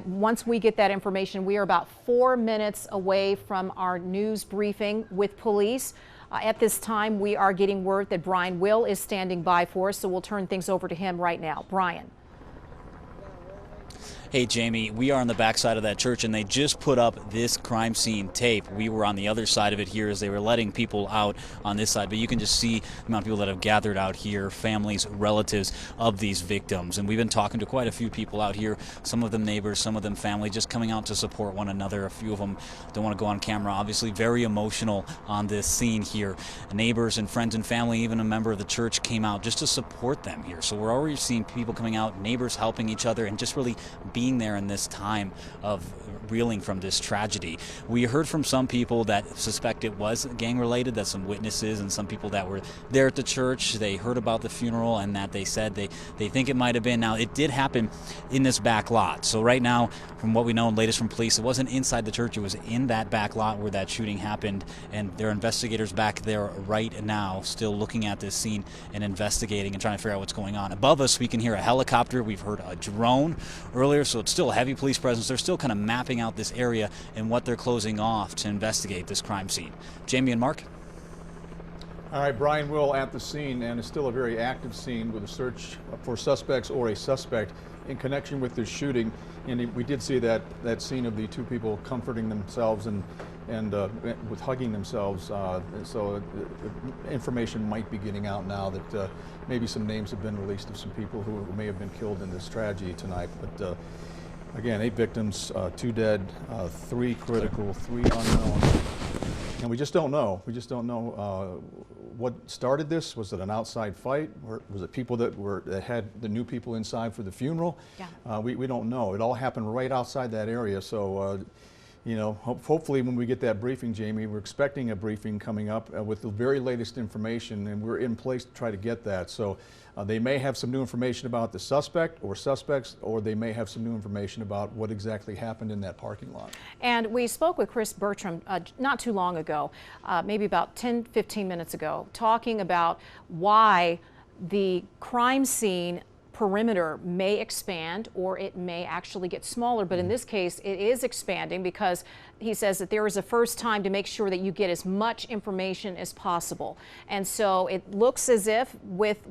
Once we get that information, we are about 4 minutes away from our news briefing with police. At this time, we are getting word that Brian Will is standing by for us, so we'll turn things over to him right now. Brian.
Hey Jamie, we are on the backside of that church, and they just put up this crime scene tape. We were on the other side of it here as they were letting people out on this side, but you can just see the amount of people that have gathered out here, families, relatives of these victims. And we've been talking to quite a few people out here, some of them neighbors, some of them family, just coming out to support one another. A few of them don't want to go on camera, obviously very emotional on this scene here. Neighbors and friends and family, even a member of the church came out just to support them here. So we're already seeing people coming out, neighbors helping each other, and just really being there in this time of reeling from this tragedy. We heard from some people that suspect it was gang related, that some witnesses and some people that were there at the church, they heard about the funeral and that they said they think it might have been. Now, it did happen in this back lot. So right now, from what we know, latest from police, it wasn't inside the church, it was in that back lot where that shooting happened, and there are investigators back there right now still looking at this scene and investigating and trying to figure out what's going on. Above us, we can hear a helicopter. We've heard a drone earlier, so it's still a heavy police presence. They're still kind of mapping out this area and what they're closing off to investigate this crime scene. Jamie and Mark?
All right, Brian Will at the scene, and it's still a very active scene with a search for suspects or a suspect in connection with this shooting. And we did see that scene of the two people comforting themselves and with hugging themselves. So information might be getting out now that maybe some names have been released of some people who may have been killed in this tragedy tonight. But again, 8 victims, 2 dead, 3 critical, 3 unknown. And we just don't know. We just don't know what started this. Was it an outside fight? Or was it people that had the new people inside for the funeral? Yeah. We don't know. It all happened right outside that area. So, you know, hopefully when we get that briefing, Jamie, we're expecting a briefing coming up with the very latest information, and we're in place to try to get that. So they may have some new information about the suspect or suspects, or they may have some new information about what exactly happened in that parking lot.
And we spoke with Chris Bertram not too long ago, maybe about 10-15 minutes ago, talking about why the crime scene perimeter may expand or it may actually get smaller, but in this case it is expanding because he says that there is a first time to make sure that you get as much information as possible. And so it looks as if,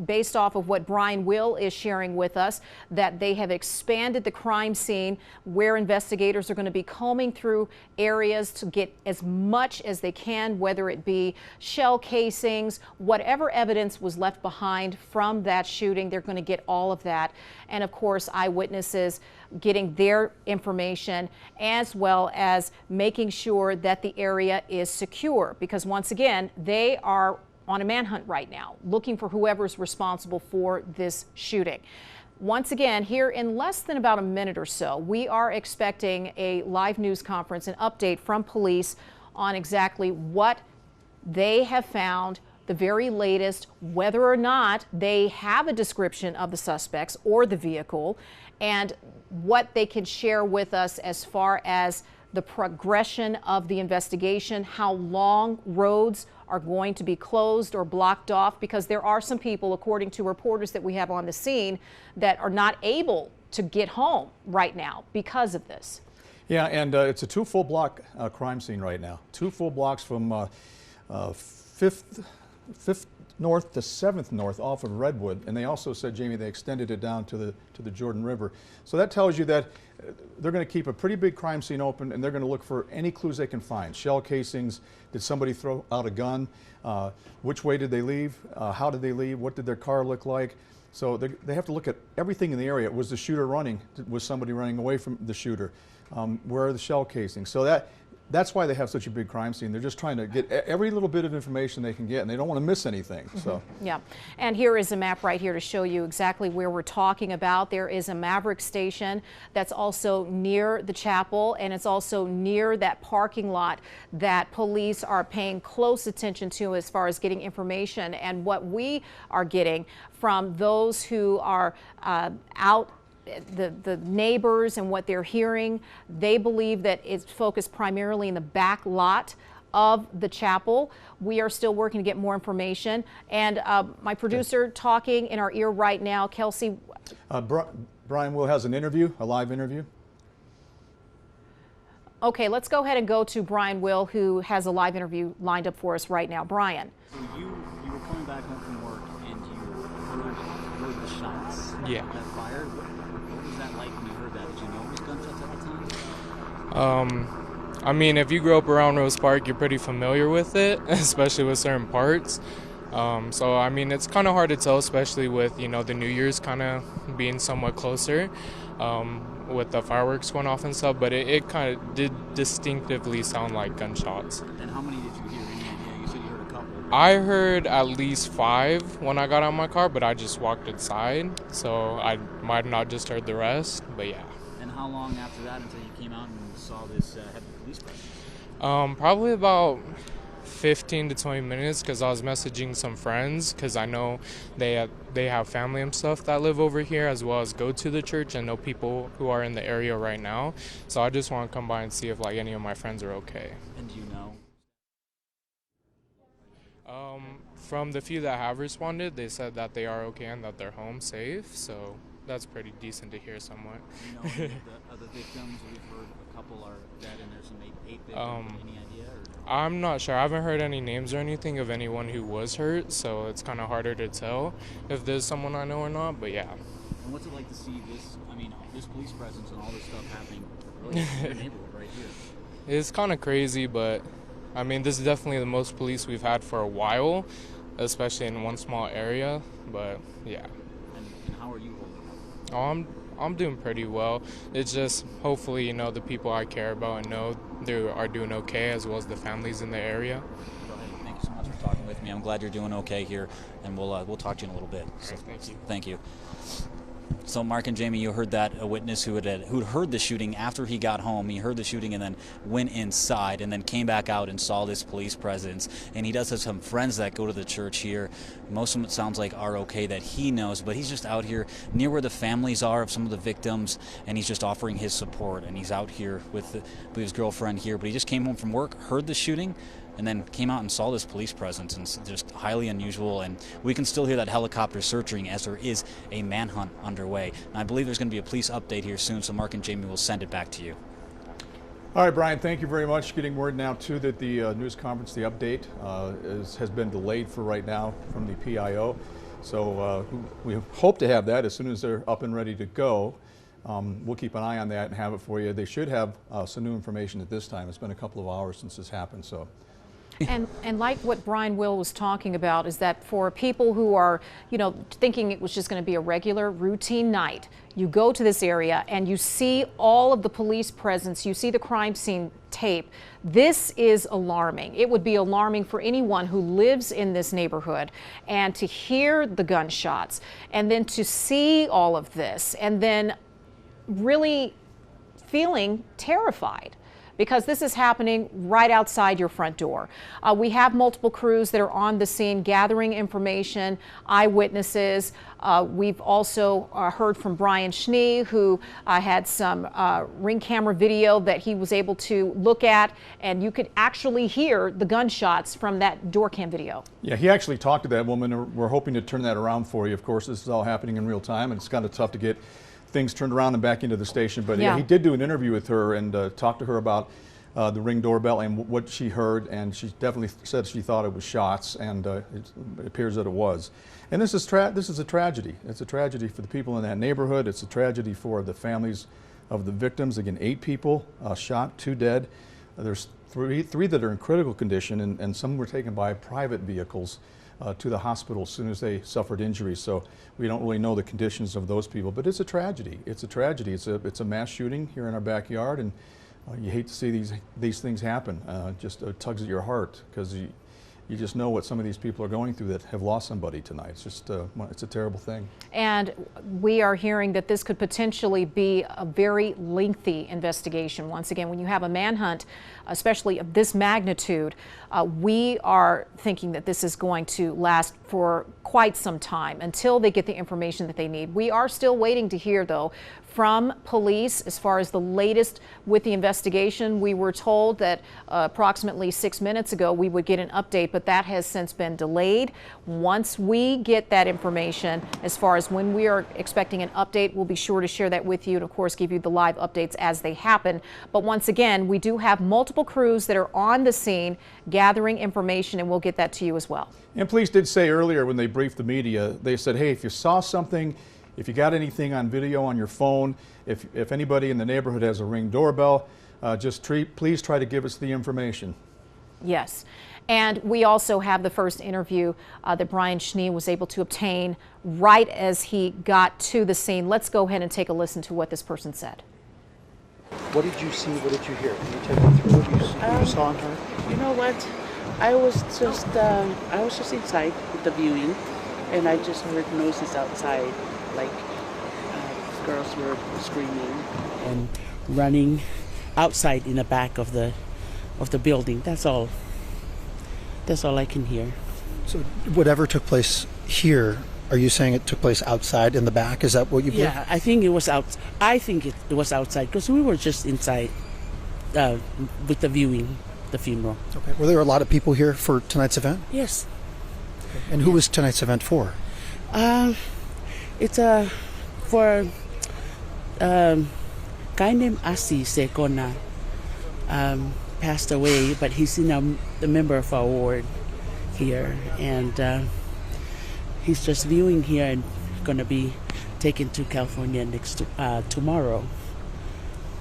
based off of what Brian Will is sharing with us, that they have expanded the crime scene where investigators are going to be combing through areas to get as much as they can, whether it be shell casings, whatever evidence was left behind from that shooting, they're going to get all of that. And of course, eyewitnesses getting their information, as well as making sure that the area is secure, because once again, they are on a manhunt right now, looking for whoever's responsible for this shooting. Once again, here in less than about a minute or so, we are expecting a live news conference, an update from police on exactly what they have found, the very latest, whether or not they have a description of the suspects or the vehicle, and what they can share with us as far as the progression of the investigation, how long roads are going to be closed or blocked off, because there are some people, according to reporters that we have on the scene, that are not able to get home right now because of this.
Yeah, and it's a 2 full block crime scene right now. 2 full blocks from 5th North to 7th North off of Redwood, and they also said, Jamie, they extended it down to the Jordan River. So that tells you that they're going to keep a pretty big crime scene open, and they're going to look for any clues they can find. Shell casings, did somebody throw out a gun? Which way did they leave? How did they leave? What did their car look like? So they have to look at everything in the area. Was the shooter running? Was somebody running away from the shooter? Where are the shell casings? So that's why they have such a big crime scene. They're just trying to get every little bit of information they can get, and they don't want to miss anything. So
yeah, and here is a map right here to show you exactly where we're talking about. There is a Maverick station that's also near the chapel, and it's also near that parking lot that police are paying close attention to as far as getting information. And what we are getting from those who are out, the neighbors, and what they're hearing, they believe that it's focused primarily in the back lot of the chapel. We are still working to get more information, and my producer talking in our ear right now, Kelsey.
Brian Will has an interview, a live interview.
Okay, let's go ahead and go to Brian Will, who has a live interview lined up for us right now. Brian.
So you were coming back home from work and you heard the shots.
Yeah.
That fired. What was that like when you heard that? Did you know it was gunshots at the time?
I mean, if you grew up around Rose Park, you're pretty familiar with it, especially with certain parts. So, I mean, it's kind of hard to tell, especially with, you know, the New Year's kind of being somewhat closer with the fireworks going off and stuff, but it kind of did distinctively sound like gunshots.
And how many did you hear? Any idea? You said you heard a couple.
I heard at least 5 when I got out of my car, but I just walked inside, so I might have not just heard the rest, but yeah.
And And how long after that until you came out and saw this heavy police presence?
Probably about 15 to 20 minutes, because I was messaging some friends, because I know they have family and stuff that live over here, as well as go to the church and know people who are in the area right now. So I just want to come by and see if like any of my friends are okay.
And do you know?
From the few that have responded, they said that they are okay and that they're home safe. So that's pretty decent to hear somewhat.
You know, any of the other victims, we've heard a couple are dead and there's some eight victims. Any idea? Or?
I'm not sure. I haven't heard any names or anything of anyone who was hurt, so it's kind of harder to tell if there's someone I know or not, but yeah.
And what's it like to see this, this police presence and all this stuff happening really in your neighborhood right here?
It's kind of crazy, but I mean, this is definitely the most police we've had for a while, especially in one small area, but yeah.
And how are you holding up?
I'm doing pretty well. It's just hopefully, the people I care about and know they are doing okay, as well as the families in the area.
Thank you so much for talking with me. I'm glad you're doing okay here, and we'll talk to you in a little bit. So,
right, thank you.
Thank you. So Mark and Jamie, you heard that, a witness who'd heard the shooting after he got home. He heard the shooting and then went inside and then came back out and saw this police presence. And he does have some friends that go to the church here. Most of them, it sounds like, are okay that he knows, but he's just out here near where the families are of some of the victims, and he's just offering his support. And he's out here with his girlfriend here, but he just came home from work, heard the shooting, and then came out and saw this police presence, and it's just highly unusual. And we can still hear that helicopter searching as there is a manhunt underway. And I believe there's going to be a police update here soon, so Mark and Jamie will send it back to you.
All right, Brian, thank you very much. Getting word now, too, that the news conference, the update, has been delayed for right now from the PIO. So we hope to have that as soon as they're up and ready to go. We'll keep an eye on that and have it for you. They should have some new information at this time. It's been a couple of hours since this happened, so.
And like what Brian Will was talking about, is that for people who are, thinking it was just going to be a regular routine night, you go to this area and you see all of the police presence, you see the crime scene tape. This is alarming. It would be alarming for anyone who lives in this neighborhood, and to hear the gunshots and then to see all of this and then really feeling terrified, because this is happening right outside your front door. We have multiple crews that are on the scene gathering information, eyewitnesses. We've also heard from Brian Schnee, who had some ring camera video that he was able to look at, and you could actually hear the gunshots from that door cam video.
Yeah, he actually talked to that woman, and we're hoping to turn that around for you. Of course, this is all happening in real time, and it's kind of tough to get things turned around and back into the station, but yeah, he did do an interview with her and talked to her about the Ring doorbell and what she heard, and she definitely said she thought it was shots, and it appears that it was. And this is a tragedy. It's a tragedy for the people in that neighborhood. It's a tragedy for the families of the victims. Again, 8 people shot, 2 dead. There's three that are in critical condition, and some were taken by private vehicles to the hospital as soon as they suffered injuries. So we don't really know the conditions of those people, but it's a tragedy. It's a tragedy. It's a mass shooting here in our backyard, and you hate to see these things happen. Just tugs at your heart, because you just know what some of these people are going through that have lost somebody tonight. It's just it's a terrible thing. And
we are hearing that this could potentially be a very lengthy investigation. Once again, when you have a manhunt, especially of this magnitude, we are thinking that this is going to last for quite some time until they get the information that they need. We are still waiting to hear, though, from police as far as the latest with the investigation. We were told that approximately 6 minutes ago we would get an update, but that has since been delayed. Once we get that information, as far as when we are expecting an update, we'll be sure to share that with you and, of course, give you the live updates as they happen. But once again, we do have multiple crews that are on the scene gathering information, and we'll get that to you as well.
And police did say earlier when they briefed the media, they said, hey, if you saw something, if you got anything on video on your phone, if anybody in the neighborhood has a Ring doorbell, please try to give us the information.
Yes. And we also have the first interview that Brian Schnee was able to obtain right as he got to the scene. Let's go ahead and take a listen to what this person said.
What did you see? What did you hear? Can you take me through what you saw and heard?
You know what? I was just inside with the viewing, and I just heard noises outside, like girls were screaming and running outside in the back of the building. That's all I can hear.
So whatever took place here, are you saying it took place outside in the back? Is that what you believe?
Yeah, I think it was out. I think it was outside because we were just inside with the viewing, the funeral.
Okay. Were there a lot of people here for tonight's event?
Yes.
Okay. And who was tonight's event for?
It's for guy named Asi Sekona. Passed away, but he's the member of our ward here, and he's just viewing here and going to be taken to California tomorrow.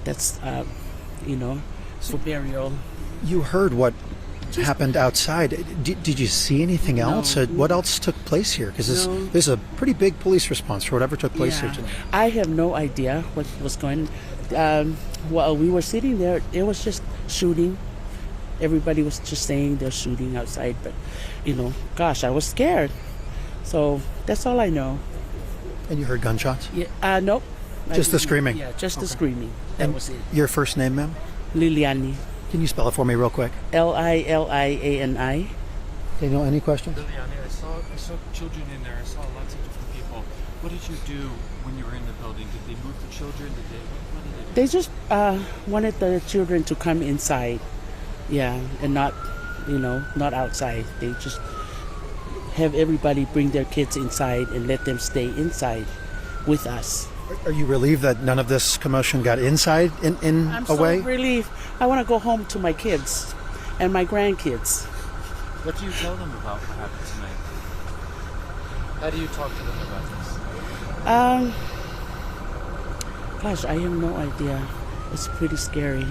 That's for burial.
You heard what happened outside. Did you see anything else? What else took place here? Because there's a pretty big police response for whatever took place here tonight.
I have no idea what was going on. While we were sitting there, it was just shooting. Everybody was just saying they're shooting outside, but gosh, I was scared. So that's all I know.
And you heard gunshots?
Yeah. Nope.
Just the screaming?
Yeah, just the screaming. That was it.
Your first name, ma'am?
Liliani.
Can you spell it for me real quick?
Liliani.
Daniel, any questions?
Liliani, I saw children in there. I saw lots of different people. What did you do when you were in the building? Did they move the children? What did they do?
They just wanted the children to come inside. Yeah, and not outside. They just have everybody bring their kids inside and let them stay inside with us.
Are you relieved that none of this commotion got inside in
I'm
a way?
so relieved. I want to go home to my kids and my grandkids.
What do you tell them about what happened tonight? How do you talk to them about this?
Gosh, I have no idea. It's pretty scary.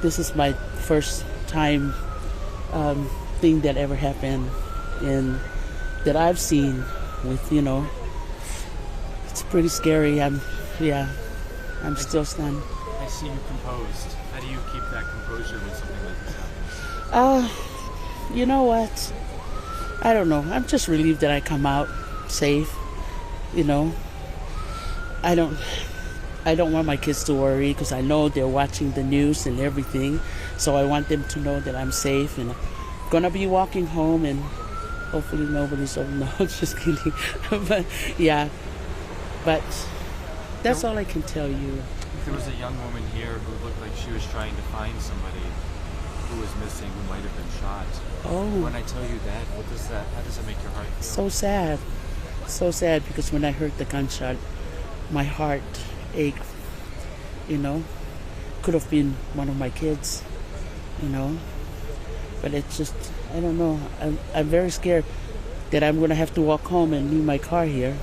This is my first time thing that ever happened that I've seen with, it's pretty scary. I'm still stunned.
I see you composed. How do you keep that composure when something like this happens?
You know what? I don't know. I'm just relieved that I come out safe. I don't want my kids to worry because I know they're watching the news and everything. So I want them to know that I'm safe and I'm gonna be walking home and hopefully nobody's no, just kidding. but that's all I can tell you.
There was a young woman here who looked like she was trying to find somebody who was missing, who might have been shot.
Oh.
When I tell you that, how does it make your heart feel?
So sad because when I heard the gunshot, my heart ached. Could have been one of my kids. But it's just, I don't know. I'm very scared that I'm going to have to walk home and leave my car here.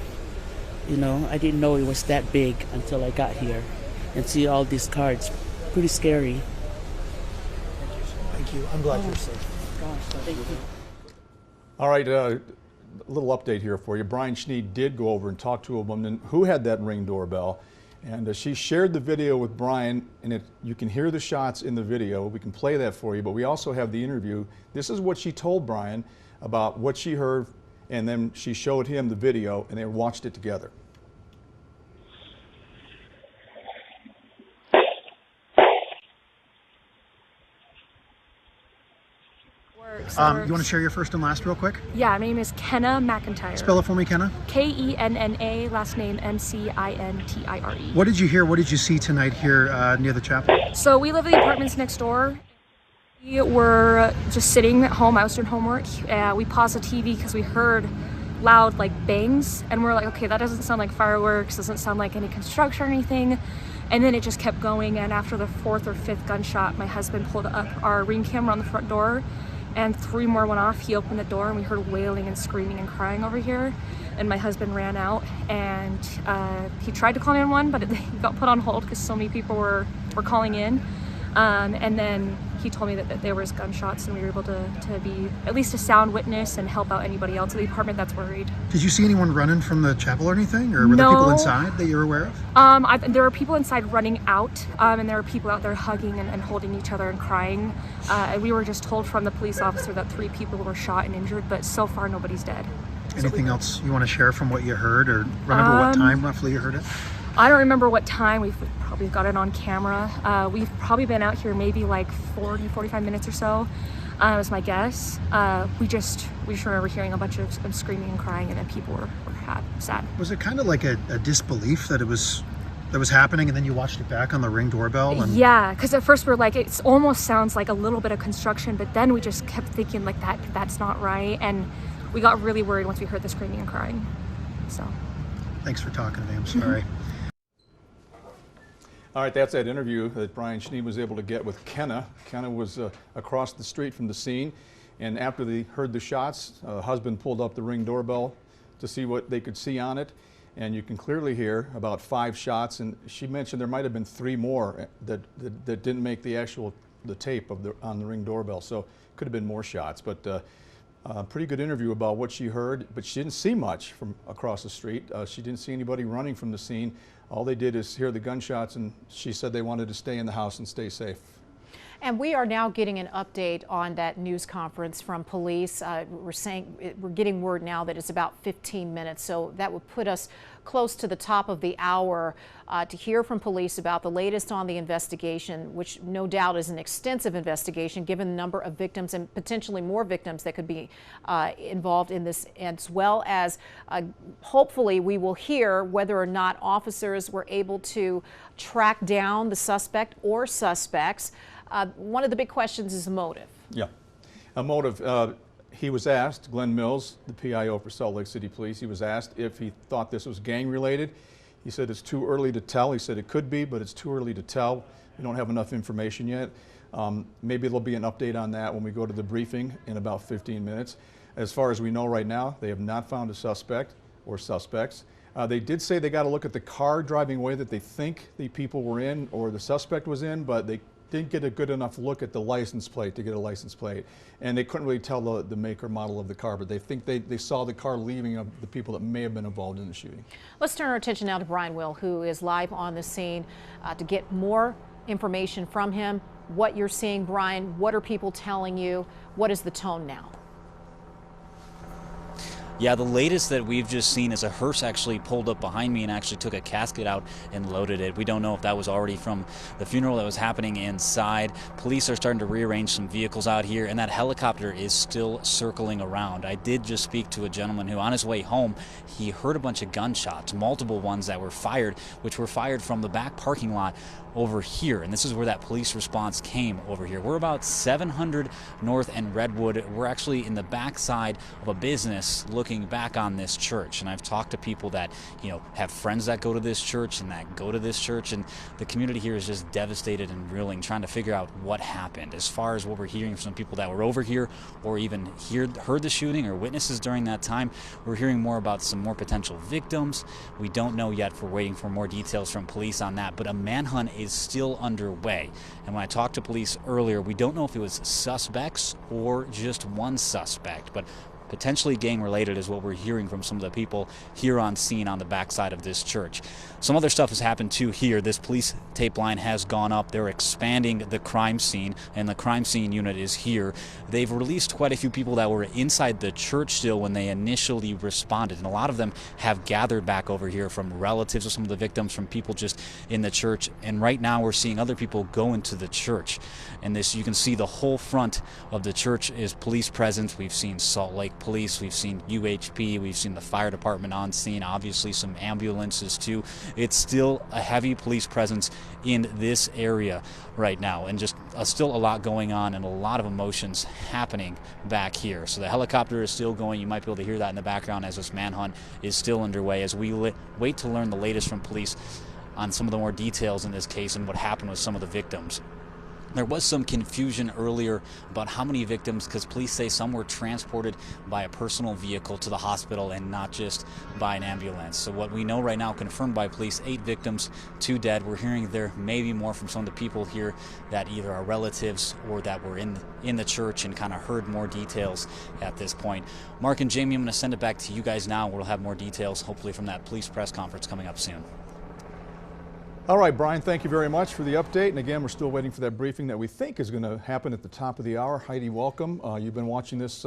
I didn't know it was that big until I got here and see all these cars. Pretty scary.
Thank you. I'm glad you're safe.
Gosh, thank you.
All right, a little update here for you. Brian Schnee did go over and talk to a woman who had that Ring doorbell, and she shared the video with Brian, and you can hear the shots in the video. We can play that for you, but we also have the interview. This is what she told Brian about what she heard, and then she showed him the video, and they watched it together.
You want to share your first and last real quick?
Yeah, my name is Kenna McIntyre.
Spell it for me, Kenna.
Kenna, last name McIntyre.
What did you hear? What did you see tonight here near the chapel?
So we live in the apartments next door. We were just sitting at home. I was doing homework. We paused the TV because we heard loud bangs, and we're like, okay, that doesn't sound like fireworks, doesn't sound like any construction or anything. And then it just kept going, and after the fourth or fifth gunshot, my husband pulled up our Ring camera on the front door, and 3 more went off. He opened the door and we heard wailing and screaming and crying over here, and my husband ran out and he tried to call 911, but he got put on hold because so many people were calling in, and then he told me that there was gunshots, and we were able to be at least a sound witness and help out anybody else in the apartment that's worried.
Did you see anyone running from the chapel or anything, or were there people inside that you were aware of?
There were people inside running out, and there were people out there hugging and holding each other and crying. We were just told from the police officer that 3 people were shot and injured, but so far nobody's dead.
Anything else you want to share from what you heard, or remember what time roughly you heard it?
I don't remember what time. We've probably got it on camera. We've probably been out here maybe like 40-45 minutes or so. Was my guess. We just remember hearing a bunch of screaming and crying, and then people were sad. Was it kind of like a disbelief that it was happening, and then you watched it back on the Ring doorbell? And... Yeah, because at first we're like, it almost sounds like a little bit of construction, but then we just kept thinking like that's not right, and we got really worried once we heard the screaming and crying. So. Thanks for talking to me. I'm sorry.
All right, that's that interview that Brian Schnee was able to get with Kenna. Kenna was across the street from the scene, and after they heard the shots, husband pulled up the Ring doorbell to see what they could see on it, and you can clearly hear about 5 shots, and she mentioned there might have been 3 more that didn't make the tape on the Ring doorbell, so could have been more shots, but pretty good interview about what she heard, but she didn't see much from across the street. She didn't see anybody running from the scene. All they did is hear the gunshots, and she said they wanted to stay in the house and stay safe.
And we are now getting an update on that news conference from police. We're getting word now that it's about 15 minutes, so that would put us close to the top of the hour to hear from police about the latest on the investigation, which no doubt is an extensive investigation given the number of victims and potentially more victims that could be involved in this, as well as hopefully we will hear whether or not officers were able to track down the suspect or suspects. One of the big questions is the motive. Yeah,
a motive. He was asked, Glenn Mills, the PIO for Salt Lake City Police, he was asked if he thought this was gang related. He said it's too early to tell. He said it could be, but it's too early to tell. We don't have enough information yet. Maybe there'll be an update on that when we go to the briefing in about 15 minutes. As far as we know right now, they have not found a suspect or suspects. They did say they got to look at the car driving away that they think the people were in or the suspect was in, but they didn't get a good enough look at the license plate to get a license plate. And they couldn't really tell the make or model of the car, but they think they saw the car leaving of the people that may have been involved in the shooting.
Let's turn our attention now to Brian Will, who is live on the scene to get more information from him. What you're seeing, Brian, what are people telling you? What is the tone now?
Yeah, the latest that we've just seen is a hearse actually pulled up behind me and actually took a casket out and loaded it. We don't know if that was already from the funeral that was happening inside. Police are starting to rearrange some vehicles out here, and that helicopter is still circling around. I did just speak to a gentleman who, on his way home, he heard a bunch of gunshots, multiple ones that were fired, which were fired from the back parking lot over here, and this is where that police response came over here. We're about 700 North and Redwood. We're actually in the backside of a business looking back on this church, and I've talked to people that, you know, have friends that go to this church and that go to this church, and the community here is just devastated and reeling, trying to figure out what happened. As far as what we're hearing from people that were over here or even heard the shooting or witnesses during that time, we're hearing more about some more potential victims. We don't know yet. We're waiting for more details from police on that, but a manhunt is still underway. And when I talked to police earlier, we don't know if it was suspects or just one suspect, but potentially gang-related is what we're hearing from some of the people here on scene on the backside of this church. Some other stuff has happened too here. This police tape line has gone up. They're expanding the crime scene, and the crime scene unit is here. They've released quite a few people that were inside the church still when they initially responded, and a lot of them have gathered back over here from relatives of some of the victims, from people just in the church. And right now we're seeing other people go into the church. And this, you can see the whole front of the church is police presence. We've seen Salt Lake Police, we've seen UHP, we've seen the fire department on scene, obviously some ambulances too. It's still a heavy police presence in this area right now, and just still a lot going on and a lot of emotions happening back here. So the helicopter is still going. You might be able to hear that in the background as this manhunt is still underway as we wait to learn the latest from police on some of the more details in this case and what happened with some of the victims. There was some confusion earlier about how many victims, because police say some were transported by a personal vehicle to the hospital and not just by an ambulance. So what we know right now, confirmed by police, 8 victims, 2 dead. We're hearing there may be more from some of the people here that either are relatives or that were in the church and kind of heard more details at this point. Mark and Jamie, I'm going to send it back to you guys now. We'll have more details, hopefully, from that police press conference coming up soon.
All right, Brian, thank you very much for the update. And again, we're still waiting for that briefing that we think is going to happen at the top of the hour. Heidi, welcome. You've been watching this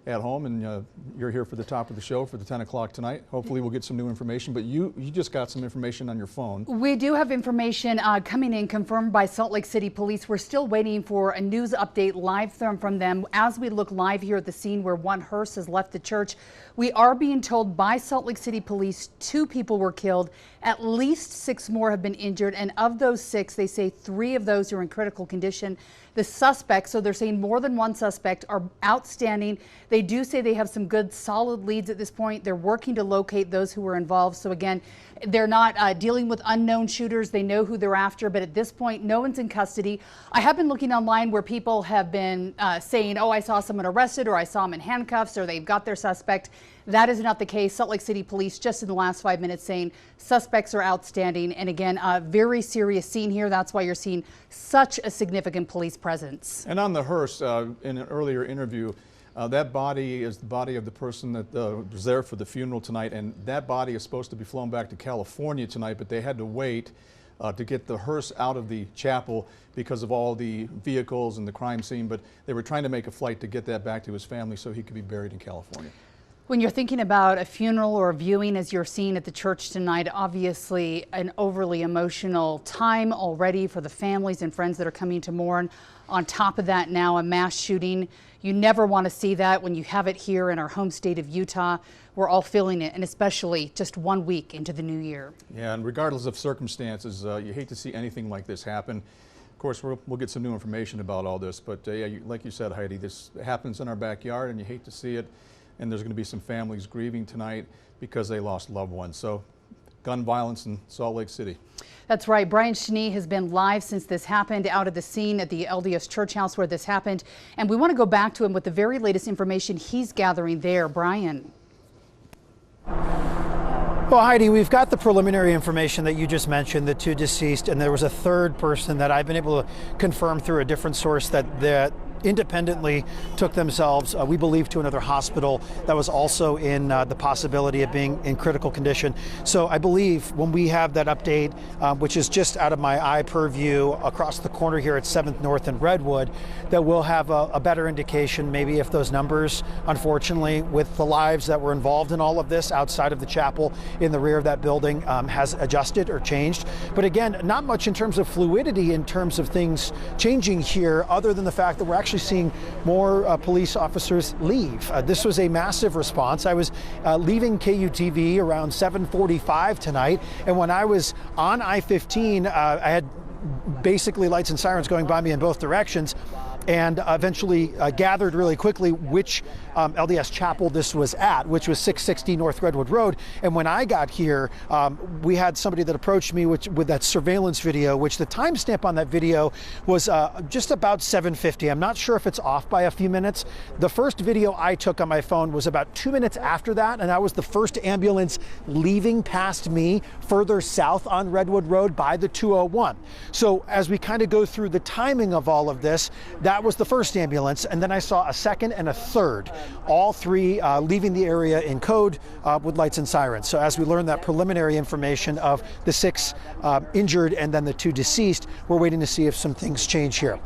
at home, and you're here for the top of the show for the 10 o'clock tonight. Hopefully we'll get some new information, but you just got some information on your phone.
We do have information coming in confirmed by Salt Lake City Police. We're still waiting for a news update live from them as we look live here at the scene where one hearse has left the church. We are being told by Salt Lake City Police 2 people were killed, at least 6 more have been injured, and of those 6, they say 3 of those are in critical condition. The suspects, so they're saying more than one suspect, are outstanding. They do say they have some good solid leads at this point. They're working to locate those who were involved. So again, they're not dealing with unknown shooters. They know who they're after, but at this point, no one's in custody. I have been looking online where people have been saying, oh, I saw someone arrested, or I saw them in handcuffs, or they've got their suspect. That is not the case. Salt Lake City Police just in the last 5 minutes saying suspects are outstanding. And again, a very serious scene here. That's why you're seeing such a significant police presence.
And on the hearse, in an earlier interview, that body is the body of the person that was there for the funeral tonight, and that body is supposed to be flown back to California tonight, but they had to wait to get the hearse out of the chapel because of all the vehicles and the crime scene, but they were trying to make a flight to get that back to his family so he could be buried in California.
When you're thinking about a funeral or a viewing as you're seeing at the church tonight, obviously an overly emotional time already for the families and friends that are coming to mourn. On top of that, now a mass shooting. You never want to see that when you have it here in our home state of Utah. We're all feeling it, and especially just 1 week into the new year.
Yeah, and regardless of circumstances, you hate to see anything like this happen. Of course, we'll get some new information about all this, but yeah, like you said, Heidi, this happens in our backyard, and you hate to see it. And there's going to be some families grieving tonight because they lost loved ones. So, gun violence in Salt Lake City.
That's right. Brian Cheney has been live since this happened, out of the scene at the LDS Church House where this happened. And we want to go back to him with the very latest information he's gathering there. Brian.
Well, Heidi, we've got the preliminary information that you just mentioned, the 2 deceased, and there was a 3rd person that I've been able to confirm through a different source that independently took themselves, we believe, to another hospital that was also in the possibility of being in critical condition. So I believe when we have that update, which is just out of my eye purview across the corner here at 7th North and Redwood, that we'll have a better indication maybe if those numbers, unfortunately, with the lives that were involved in all of this outside of the chapel in the rear of that building has adjusted or changed. But again, not much in terms of fluidity, in terms of things changing here, other than the fact that we're actually seeing more police officers leave. This was a massive response. I was leaving KUTV around 7:45 tonight, and when I was on I-15, I had basically lights and sirens going by me in both directions, and eventually gathered really quickly which LDS chapel this was at, which was 660 North Redwood Road. And when I got here, we had somebody that approached me with that surveillance video, which the timestamp on that video was just about 7:50. I'm not sure if it's off by a few minutes. The first video I took on my phone was about 2 minutes after that, and that was the first ambulance leaving past me further south on Redwood Road by the 201. So as we kind of go through the timing of all of this, that was the first ambulance, and then I saw a second and a third, all 3 leaving the area in code with lights and sirens. So as we learn that preliminary information of the 6 injured and then the 2 deceased, we're waiting to see if some things change here.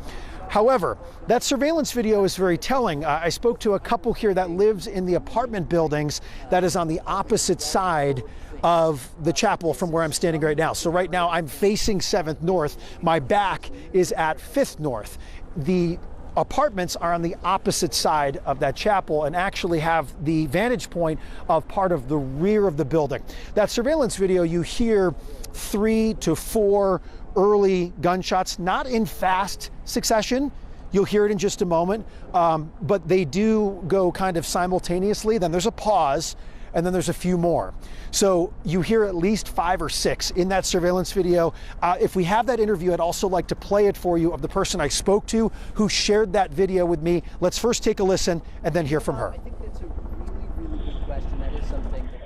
However, that surveillance video is very telling. I spoke to a couple here that lives in the apartment buildings that is on the opposite side of the chapel from where I'm standing right now. So right now I'm facing 7th North. My back is at 5th North. The apartments are on the opposite side of that chapel and actually have the vantage point of part of the rear of the building. That surveillance video, you hear 3 to 4 early gunshots, not in fast succession. You'll hear it in just a moment, but they do go kind of simultaneously. Then there's a pause, and then there's a few more. So you hear at least 5 or 6 in that surveillance video. If we have that interview, I'd also like to play it for you of the person I spoke to who shared that video with me. Let's first take a listen and then hear from her.
I think that's a really, really good question. That is something that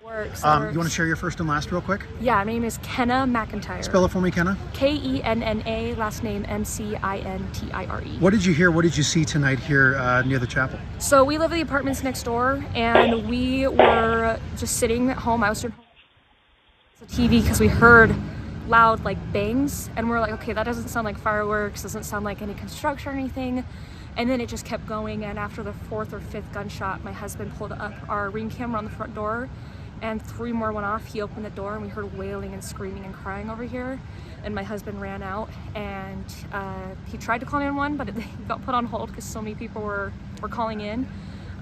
around
Works.
You want to share your first and last real quick?
Yeah, my name is Kenna McIntyre.
Spell it for me, Kenna.
Kenna, last name McIntire.
What did you hear? What did you see tonight here near the chapel?
So we live in the apartments next door, and we were just sitting at home. I was turning the TV because we heard loud like bangs, and we're like, okay, that doesn't sound like fireworks, doesn't sound like any construction or anything. And then it just kept going, and after the 4th or 5th gunshot, my husband pulled up our Ring camera on the front door, and 3 more went off. He opened the door, and we heard wailing and screaming and crying over here. And my husband ran out, and he tried to call 911, but it got put on hold because so many people were calling in.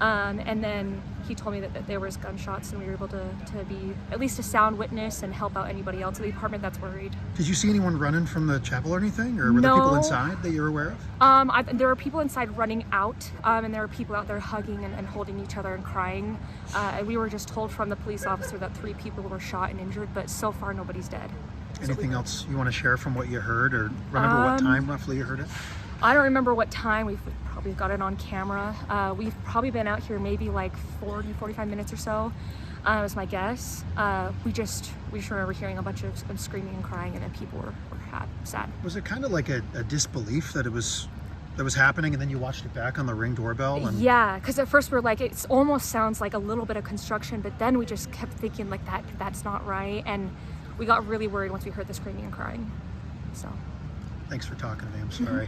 And then he told me that there was gunshots, and we were able to be at least a sound witness and help out anybody else in the apartment that's worried.
Did you see anyone running from the chapel or anything? Or were there people inside that you were aware of?
There were people inside running out, and there were people out there hugging and holding each other and crying. We were just told from the police officer that 3 people were shot and injured, but so far nobody's dead.
Anything else you want to share from what you heard, or remember what time roughly you heard it?
I don't remember what time. We've probably got it on camera. We've probably been out here maybe like 40-45 minutes or so, is my guess. We just remember hearing a bunch of screaming and crying, and then people were sad. Was it kind of like a disbelief that it was happening, and then you watched it back on the Ring doorbell? And... Yeah, because at first we're like, it almost sounds like a little bit of construction, but then we just kept thinking like that's not right, and we got really worried once we heard the screaming and crying. So.
Thanks for talking to me. I'm sorry.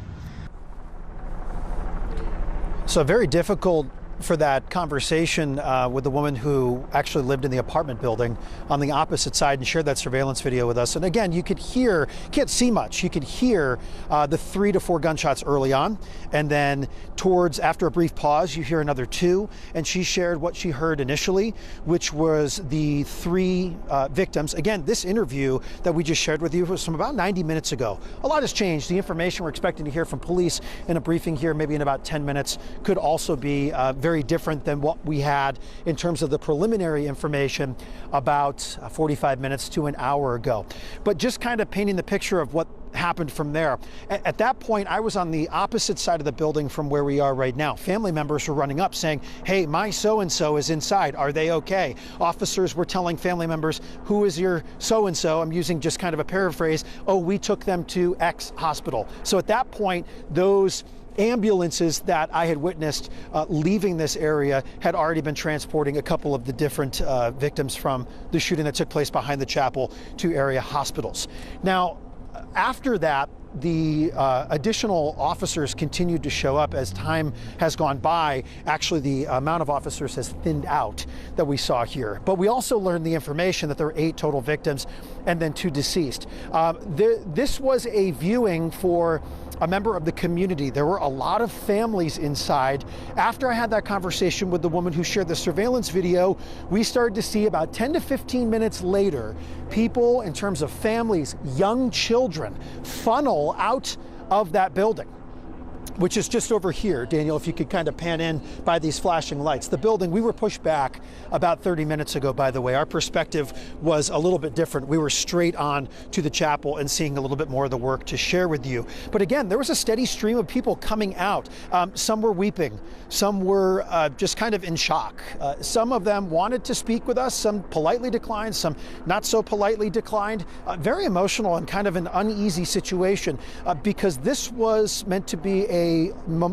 So very difficult for that conversation with the woman who actually lived in the apartment building on the opposite side and shared that surveillance video with us. And again, you could hear, can't see much, you could hear the 3 to 4 gunshots early on. And then after a brief pause, you hear another 2. And she shared what she heard initially, which was the 3 victims. Again, this interview that we just shared with you was from about 90 minutes ago. A lot has changed. The information we're expecting to hear from police in a briefing here, maybe in about 10 minutes, could also be very different than what we had in terms of the preliminary information about 45 minutes to an hour ago. But just kind of painting the picture of what happened from there. At that point, I was on the opposite side of the building from where we are right now. Family members were running up saying, hey, my so-and-so is inside. Are they okay? Officers were telling family members, who is your so-and-so? I'm using just kind of a paraphrase. Oh, we took them to X hospital. So at that point, those ambulances that I had witnessed leaving this area had already been transporting a couple of the different victims from the shooting that took place behind the chapel to area hospitals. Now, after that, the additional officers continued to show up as time has gone by. Actually, the amount of officers has thinned out that we saw here. But we also learned the information that there were 8 total victims and then 2 deceased. This was a viewing for a member of the community. There were a lot of families inside. After I had that conversation with the woman who shared the surveillance video, we started to see about 10 to 15 minutes later, people in terms of families, young children, funnel out of that building, which is just over here. Daniel, if you could kind of pan in by these flashing lights. The building, we were pushed back about 30 minutes ago, by the way. Our perspective was a little bit different. We were straight on to the chapel and seeing a little bit more of the work to share with you. But again, there was a steady stream of people coming out. Some were weeping. Some were just kind of in shock. Some of them wanted to speak with us. Some politely declined. Some not so politely declined. Very emotional and kind of an uneasy situation because this was meant to be a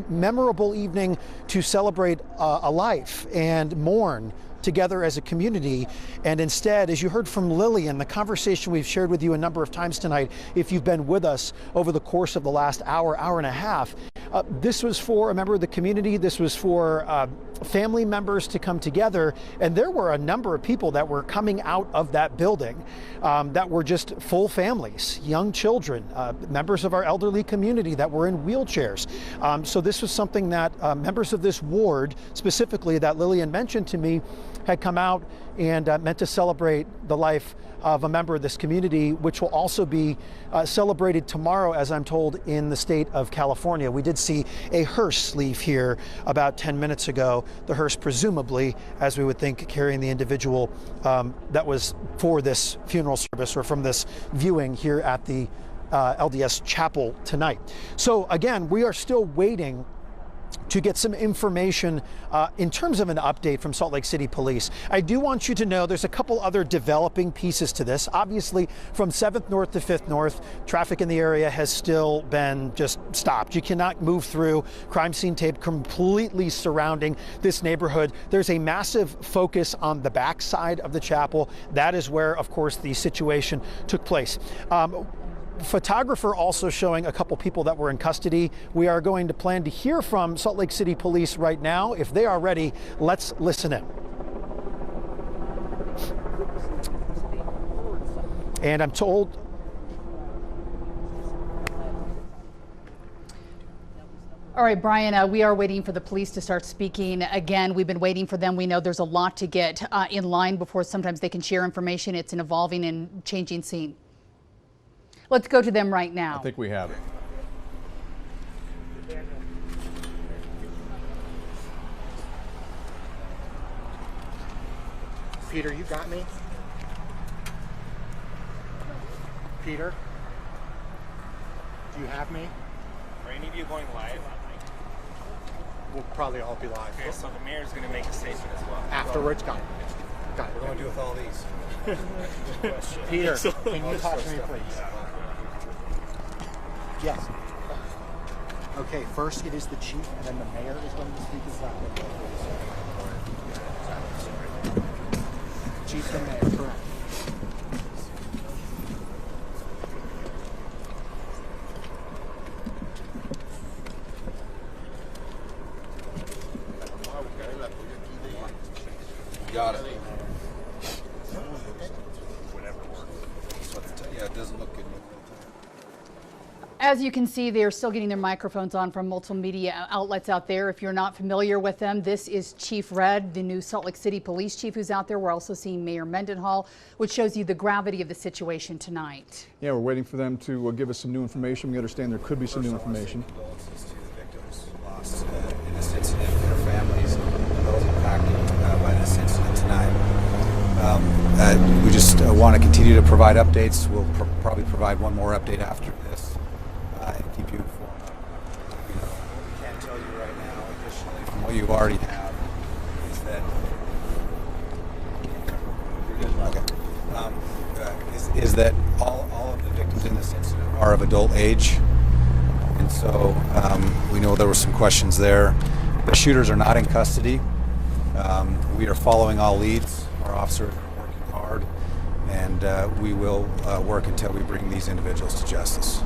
memorable evening to celebrate a life and mourn together as a community. And instead, as you heard from Lillian, the conversation we've shared with you a number of times tonight, if you've been with us over the course of the last hour and a half, this was for a member of the community. This was for family members to come together. And there were a number of people that were coming out of that building that were just full families, young children, members of our elderly community that were in wheelchairs. So this was something that members of this ward, specifically that Lillian mentioned to me, had come out and meant to celebrate the life of a member of this community, which will also be celebrated tomorrow, as I'm told, in the state of California. We did see a hearse leave here about 10 minutes ago. The hearse, presumably, as we would think, carrying the individual that was for this funeral service or from this viewing here at the LDS Chapel tonight. So again, we are still waiting to get some information in terms of an update from Salt Lake City Police. I do want you to know there's a couple other developing pieces to this. Obviously, from 7th North to 5th North, traffic in the area has still been just stopped. You cannot move through. Crime scene tape completely surrounding this neighborhood. There's a massive focus on the backside of the chapel. That is where, of course, the situation took place. Photographer also showing a couple people that were in custody. We are going to plan to hear from Salt Lake City Police right now. If they are ready, let's listen in. And I'm told
All right, Brian, we are waiting for the police to start speaking. Again, we've been waiting for them. We know there's a lot to get in line before sometimes they can share information. It's an evolving and changing scene. Let's go to them right now.
I think we have it.
Peter, you got me? Peter? Do you have me?
Are any of you going live?
We'll probably all be live.
Okay, so the mayor's going to make a statement as well.
Afterwards, got it. Got it.
What do I do with all these?
Peter, can you talk to me, please? Yes. Okay, first it is the chief, and then the mayor is going to speak as well. Chief and mayor, correct.
Got it. Whatever works. Yeah, it doesn't look good.
As you can see, they are still getting their microphones on from multiple media outlets out there. If you're not familiar with them, this is Chief Red, the new Salt Lake City police chief who's out there. We're also seeing Mayor Mendenhall, which shows you the gravity of the situation tonight.
Yeah, we're waiting for them to give us some new information. We understand there could be some new information.
Condolences to the victims lost in this incident, their families, and those impacted by this incident tonight. We just want to continue to provide updates. We'll probably provide one more update after this and keep you informed. You know, what we can tell you right now, additionally, from what you already have, is that is that all of the victims in this incident are of adult age, and so we know there were some questions there. The shooters are not in custody. We are following all leads. Our officers are working hard, and we will work until we bring these individuals to justice.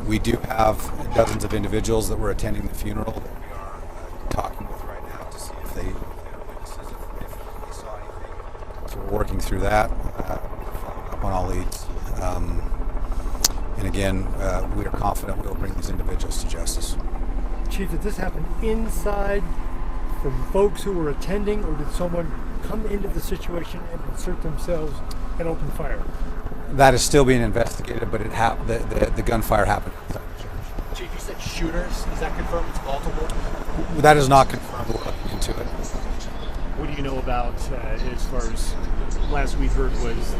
We do have dozens of individuals that were attending the funeral that we are talking with right now to see if they are witnesses, if they saw anything. So we're working through that, following up on all leads. And again, we are confident we will bring these individuals to justice.
Chief, did this happen inside from folks who were attending, or did someone come into the situation and insert themselves and open fire?
That is still being investigated, but the gunfire happened inside the church.
Chief, you said shooters. Is that confirmed? It's multiple?
That is not confirmed. We're looking into it.
What do you know about, as far as last we heard was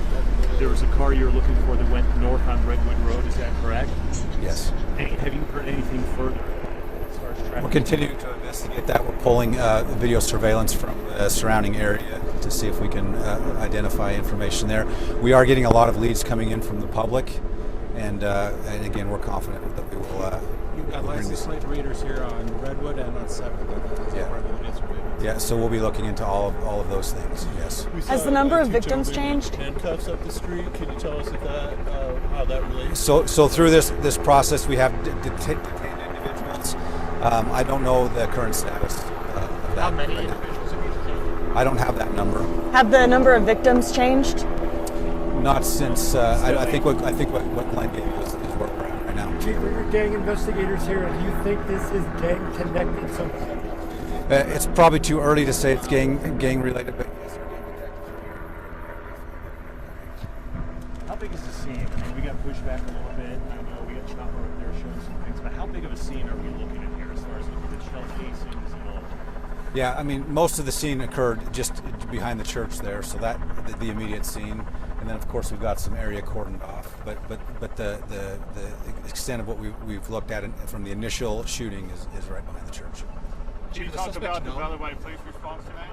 there was a car you were looking for that went north on Redwood Road, is that correct?
Yes.
Have you heard anything further as far as traffic?
We're continuing to investigate that. We're pulling video surveillance from the surrounding area to see if we can identify information there. We are getting a lot of leads coming in from the public, and again, we're confident that we will.
You've got license plate readers here on Redwood and on 7th.
Yeah, so we'll be looking into all of those things. Yes.
Has the number of victims changed?
Handcuffs up the street. Can you tell us if that how that relates?
So through this process, we have detained individuals. I don't know the current status of that.
How many individuals have you detained?
I don't have that number.
Have the number of victims changed?
Not since I think what Glenn gave you is where we're at right now.
Chief, we're gang investigators here, and do you think this is gang connected somehow?
It's probably too early to say it's gang related, but yes.
How big is the scene? I mean, we got pushed back a little bit. I know we got Chopper up there showing some things, but how big of a scene are we looking at here as far as looking at shell casings and all?
Yeah, I mean, most of the scene occurred just behind the church there, so that the immediate scene, and and then of course we've got some area cordoned off. But the extent of what we've looked at from the initial shooting is right behind the church.
Did you talk about the Valley-wide police response tonight?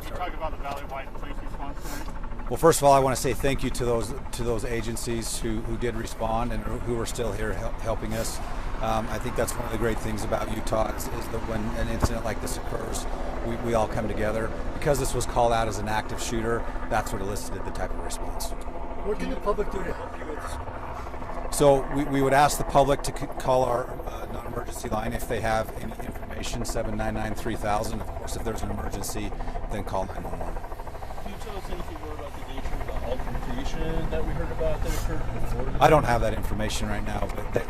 Did you talk about the Valley-wide police response tonight?
Well, first of all, I want to say thank you to those agencies who did respond and who are still here helping us. I think that's one of the great things about Utah is that when an incident like this occurs, we all come together. Because this was called out as an active shooter, that's what elicited the type of response.
What can the public do to help you with this?
So we would ask the public to call our non-emergency line if they have any information, 799-3000. Of course, if there's an emergency, then call 911.
Can you tell us anything more about the nature of the altercation that we heard about that occurred before?
I don't have that information right now, but that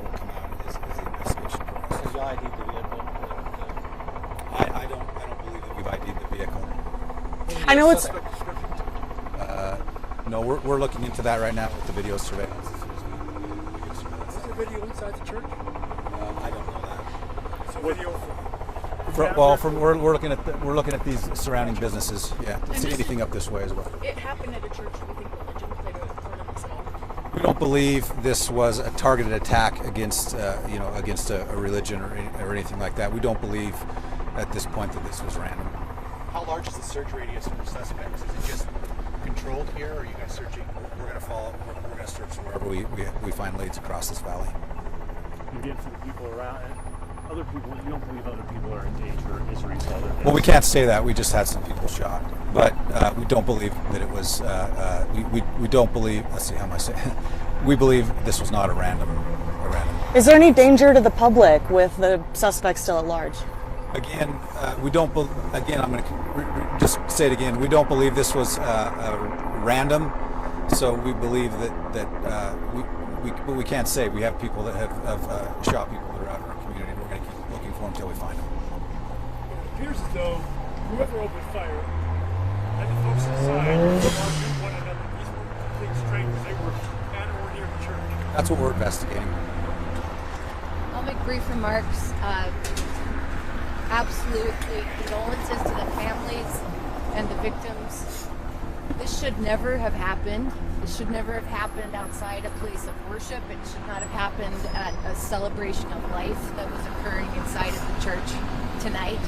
will come out as the investigation progresses.
Have you ID'd the vehicle?
I don't believe that we've ID'd the vehicle.
I know it's.
No, we're looking into that right now with the video surveillance.
Is there video inside the church?
I don't know that.
So video
we're looking at these surrounding businesses. Yeah, see anything up this way as well.
It happened at a church. Do you think religion played a part in this at all?
We don't believe this was a targeted attack against against a religion or anything like that. We don't believe at this point that this was random.
How large is the search radius for suspects? Is it just controlled here, or are you guys searching?
We're going to follow. We're going to search wherever we find leads across this valley.
Again, for the people around, other people, you don't believe other people are in danger as a result of this?
Well, we can't say that. We just had some people shot, but we don't believe that it was. We don't believe. Let's see, how am I saying? We believe this was not a random.
Is there any danger to the public with the suspect still at large?
Again, we don't. Again, I'm going to just say it again. We don't believe this was random. So we believe but we can't say. We have people that have shot people that are out in our community. We're going to keep looking for them until we find them.
It appears as though whoever opened fire and the folks inside were arguing one another. These were complete strangers. They were at or near the church.
That's what we're investigating.
I'll make brief remarks. Absolutely condolences to the families and the victims. This should never have happened. This should never have happened outside a place of worship. It should not have happened at a celebration of life that was occurring inside of the church tonight.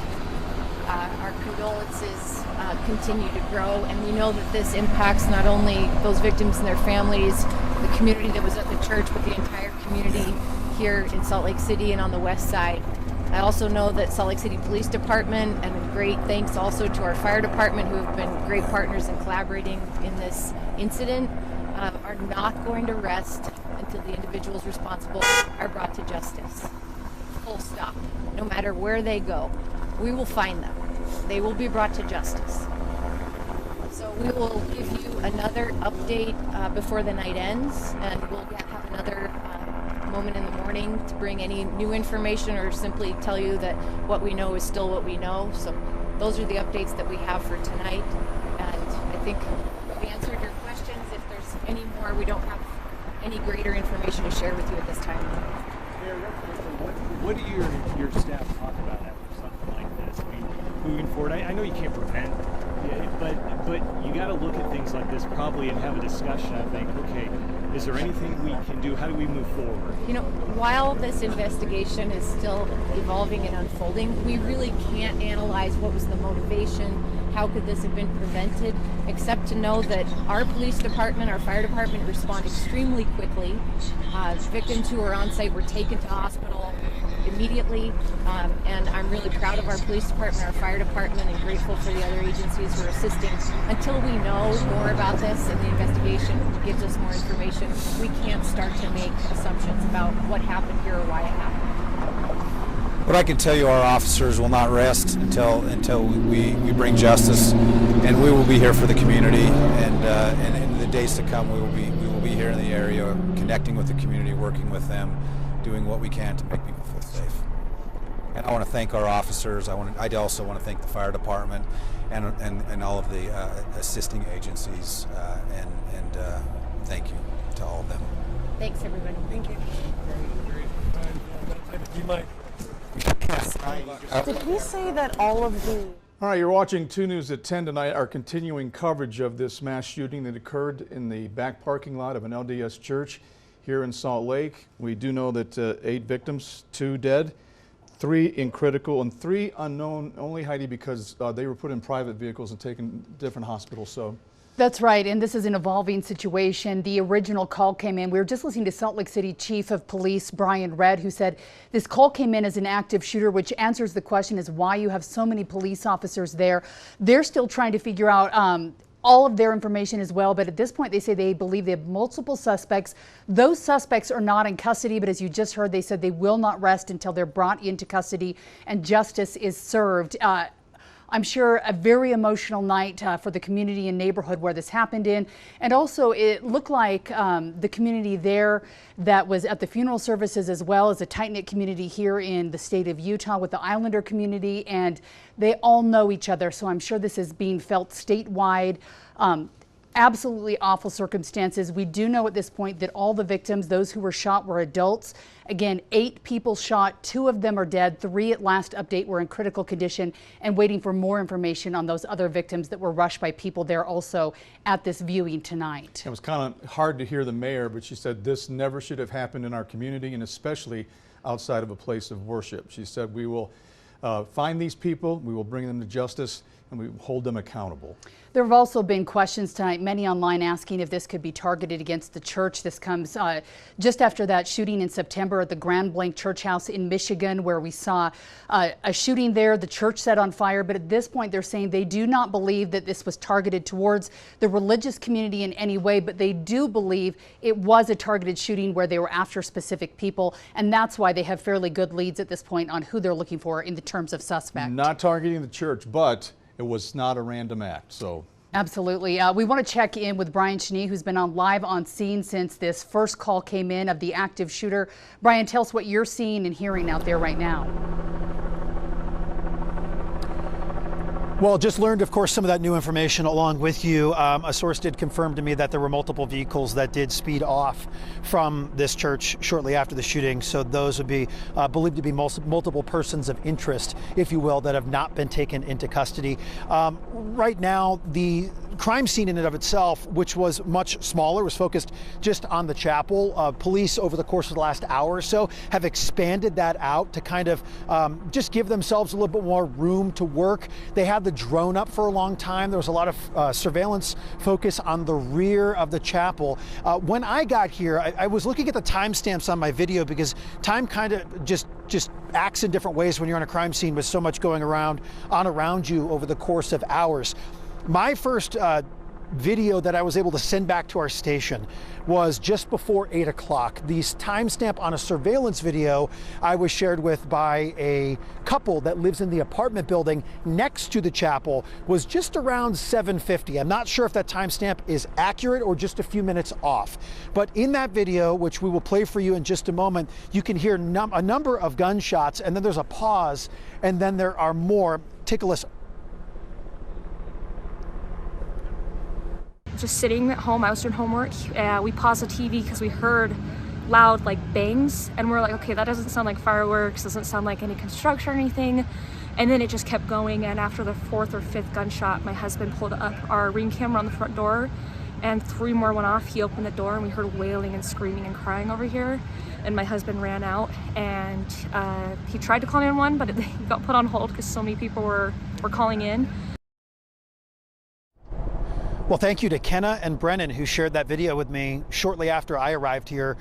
Our condolences continue to grow, and we know that this impacts not only those victims and their families, the community that was at the church, but the entire community here in Salt Lake City and on the west side. I also know that Salt Lake City Police Department, and great thanks also to our fire department, who have been great partners in collaborating in this incident, are not going to rest until the individuals responsible are brought to justice. Full stop. No matter where they go, we will find them. They will be brought to justice. So we will give you another update before the night ends, and we'll have another moment in the morning to bring any new information or simply tell you that what we know is still what we know. So those are the updates that we have for tonight, and I think we answered your questions. If there's any more, we don't have any greater information to share with you at this time.
What do your staff talk about after something like this? I mean, moving forward, I know you can't prevent, but you got to look at things like this probably and have a discussion. I think, okay, is there anything we can do? How do we move forward?
You know, while this investigation is still evolving and unfolding, we really can't analyze what was the motivation, how could this have been prevented, except to know that our police department, our fire department responded extremely quickly. Victims who were on site were taken to hospital immediately, and I'm really proud of our police department, our fire department, and grateful for the other agencies who are assisting. Until we know more about this and the investigation gives us more information, we can't start to make assumptions about what happened here or why it happened.
What I can tell you, our officers will not rest until we bring justice, and we will be here for the community. And in the days to come, we will be here in the area, connecting with the community, working with them, doing what we can to make people feel safe. And I want to thank our officers. I also want to thank the fire department and all of the assisting agencies. And thank you to all of them.
Thanks, everybody. Thank you.
Did he say that all of the
All right, you're watching 2 News at 10 tonight. Our continuing coverage of this mass shooting that occurred in the back parking lot of an LDS church here in Salt Lake. We do know that 8 victims, 2 dead, 3 in critical, and 3 unknown, only, Heidi, because they were put in private vehicles and taken to different hospitals. So.
That's right, and this is an evolving situation. The original call came in. We were just listening to Salt Lake City Chief of Police Brian Redd, who said this call came in as an active shooter, which answers the question is why you have so many police officers there. They're still trying to figure out all of their information as well, but at this point they say they believe they have multiple suspects. Those suspects are not in custody, but as you just heard, they said they will not rest until they're brought into custody and justice is served. I'm sure a very emotional night for the community and neighborhood where this happened in. And also it looked like the community there that was at the funeral services, as well as a tight-knit community here in the state of Utah with the Islander community, and they all know each other. So I'm sure this is being felt statewide. Absolutely awful circumstances. We do know at this point that all the victims, those who were shot, were adults. Again, 8 people shot, 2 of them are dead, 3 at last update were in critical condition, and waiting for more information on those other victims that were rushed by people there also at this viewing tonight.
It was kind of hard to hear the mayor, but she said this never should have happened in our community, and especially outside of a place of worship. She said we will find these people, we will bring them to justice, and we hold them accountable.
There have also been questions tonight, many online asking if this could be targeted against the church. This comes just after that shooting in September at the Grand Blanc Church House in Michigan, where we saw a shooting there, the church set on fire. But at this point, they're saying they do not believe that this was targeted towards the religious community in any way, but they do believe it was a targeted shooting where they were after specific people. And that's why they have fairly good leads at this point on who they're looking for in the terms of suspect.
Not targeting the church, but it was not a random act. So.
Absolutely. We want to check in with Brian Cheney, who's been on live on scene since this first call came in of the active shooter. Brian, tell us what you're seeing and hearing out there right now.
Well, just learned, of course, some of that new information along with you. A source did confirm to me that there were multiple vehicles that did speed off from this church shortly after the shooting. So those would be believed to be multiple persons of interest, if you will, that have not been taken into custody. Right now, the crime scene in and of itself, which was much smaller, was focused just on the chapel. Police, over the course of the last hour or so, have expanded that out to kind of just give themselves a little bit more room to work. They had the drone up for a long time. There was a lot of surveillance focus on the rear of the chapel. When I got here, I was looking at the timestamps on my video because time kind of just acts in different ways when you're on a crime scene with so much going around you over the course of hours. My first video that I was able to send back to our station was just before 8 o'clock. The timestamp on a surveillance video I was shared with by a couple that lives in the apartment building next to the chapel was just around 7:50. I'm not sure if that timestamp is accurate or just a few minutes off. But in that video, which we will play for you in just a moment, you can hear a number of gunshots, and then there's a pause, and then there are more. Take a listen.
Just sitting at home, I was doing homework. We paused the TV because we heard loud like bangs, and we're like, okay, that doesn't sound like fireworks, doesn't sound like any construction or anything. And then it just kept going, and after the 4th or 5th gunshot, my husband pulled up our Ring camera on the front door, and 3 more went off. He opened the door, and we heard wailing and screaming and crying over here. And my husband ran out, and he tried to call 911, but it got put on hold because so many people were calling in.
Well, thank you to Kenna and Brennan, who shared that video with me shortly after I arrived here,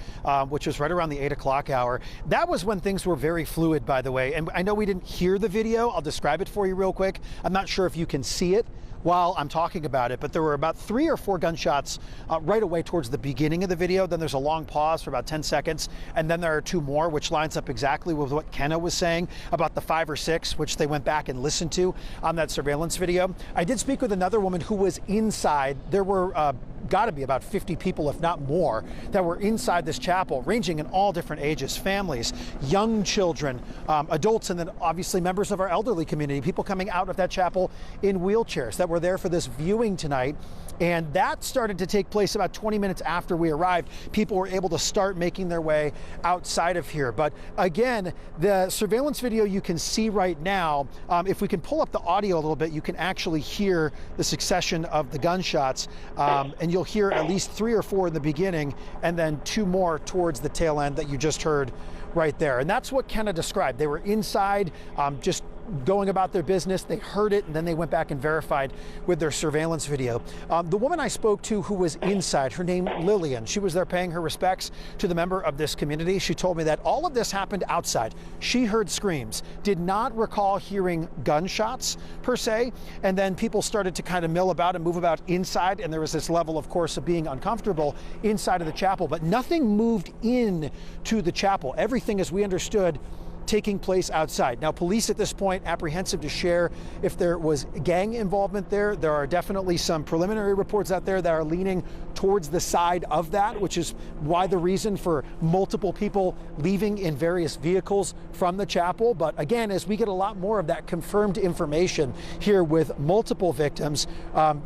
which was right around the 8 o'clock hour. That was when things were very fluid, by the way. And I know we didn't hear the video. I'll describe it for you real quick. I'm not sure if you can see it while I'm talking about it, but there were about 3 or 4 gunshots right away towards the beginning of the video. Then there's a long pause for about 10 seconds, and then there are 2 more, which lines up exactly with what Kenna was saying about the 5 or 6, which they went back and listened to on that surveillance video. I did speak with another woman who was inside. There were got to be about 50 people, if not more, that were inside this chapel, ranging in all different ages, families, young children, adults, and then obviously members of our elderly community, people coming out of that chapel in wheelchairs that were there for this viewing tonight. And that started to take place about 20 minutes after we arrived. People were able to start making their way outside of here. But again, the surveillance video you can see right now, if we can pull up the audio a little bit, you can actually hear the succession of the gunshots. And you'll hear at least 3 or 4 in the beginning, and then 2 more towards the tail end that you just heard right there. And that's what Kenna described. They were inside, just going about their business. They heard it, and then they went back and verified with their surveillance video. The woman I spoke to who was inside, her name Lillian, she was there paying her respects to the member of this community. She told me that all of this happened outside. She heard screams, did not recall hearing gunshots per se, and then people started to kind of mill about and move about inside, and there was this level, of course, of being uncomfortable inside of the chapel, but nothing moved in to the chapel. Everything, as we understood, taking place outside. Now, police at this point apprehensive to share if there was gang involvement there. There are definitely some preliminary reports out there that are leaning towards the side of that, which is why the reason for multiple people leaving in various vehicles from the chapel. But again, as we get a lot more of that confirmed information here with multiple victims,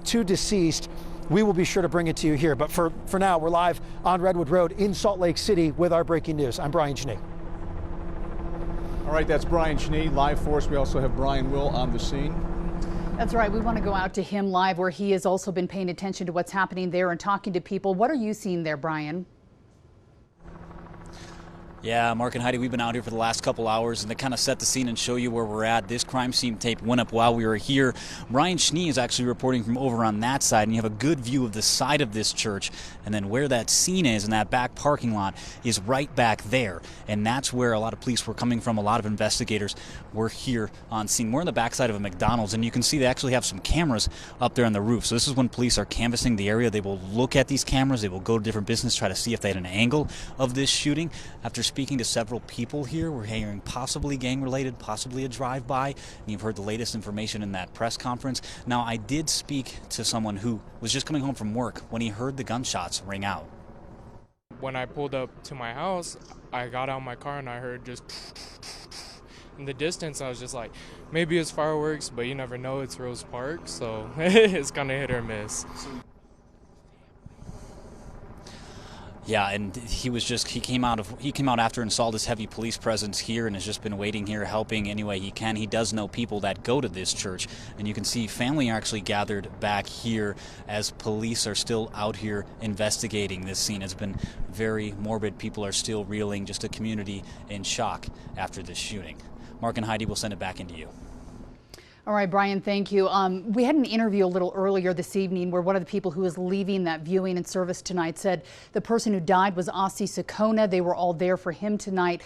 2 deceased, we will be sure to bring it to you here. But for now, we're live on Redwood Road in Salt Lake City with our breaking news. I'm Brian Schnee.
All right, that's Brian Schnee, live for us. We also have Brian Will on the scene.
That's right. We want to go out to him live, where he has also been paying attention to what's happening there and talking to people. What are you seeing there, Brian?
Yeah, Mark and Heidi, we've been out here for the last couple hours, and to kind of set the scene and show you where we're at, this crime scene tape went up while we were here. Brian Schnee is actually reporting from over on that side, and you have a good view of the side of this church, and then where that scene is in that back parking lot is right back there, and that's where a lot of police were coming from. A lot of investigators were here on scene. We're on the backside of a McDonald's, and you can see they actually have some cameras up there on the roof. So this is when police are canvassing the area. They will look at these cameras. They will go to different businesses, try to see if they had an angle of this shooting. After speaking to several people here, we're hearing possibly gang-related, possibly a drive-by, and you've heard the latest information in that press conference. Now, I did speak to someone who was just coming home from work when he heard the gunshots ring out.
When I pulled up to my house, I got out of my car and I heard just in the distance. I was just like, maybe it's fireworks, but you never know. It's Rose Park, so it's kind of hit or miss.
Yeah, and he came out after and saw this heavy police presence here and has just been waiting here, helping any way he can. He does know people that go to this church, and you can see family are actually gathered back here as police are still out here investigating this scene. It's been very morbid. People are still reeling, just a community in shock after this shooting. Mark and Heidi will send it back into you.
All right, Brian, thank you. We had an interview a little earlier this evening where one of the people who was leaving that viewing and service tonight said the person who died was Ossie Sakona. They were all there for him tonight.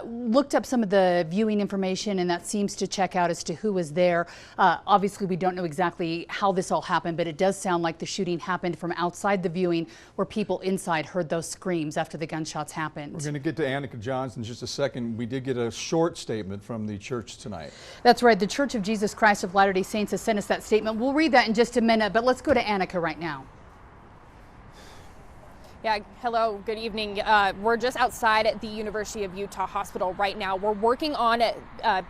Looked up some of the viewing information, and that seems to check out as to who was there. Obviously, we don't know exactly how this all happened, but it does sound like the shooting happened from outside the viewing, where people inside heard those screams after the gunshots happened.
We're going to get to Annika Johns in just a second. We did get a short statement from the church tonight.
That's right. The Church of Jesus Christ of Latter-day Saints has sent us that statement. We'll read that in just a minute, but let's go to Annika right now.
Yeah, hello, good evening. We're just outside at the University of Utah Hospital right now. We're working on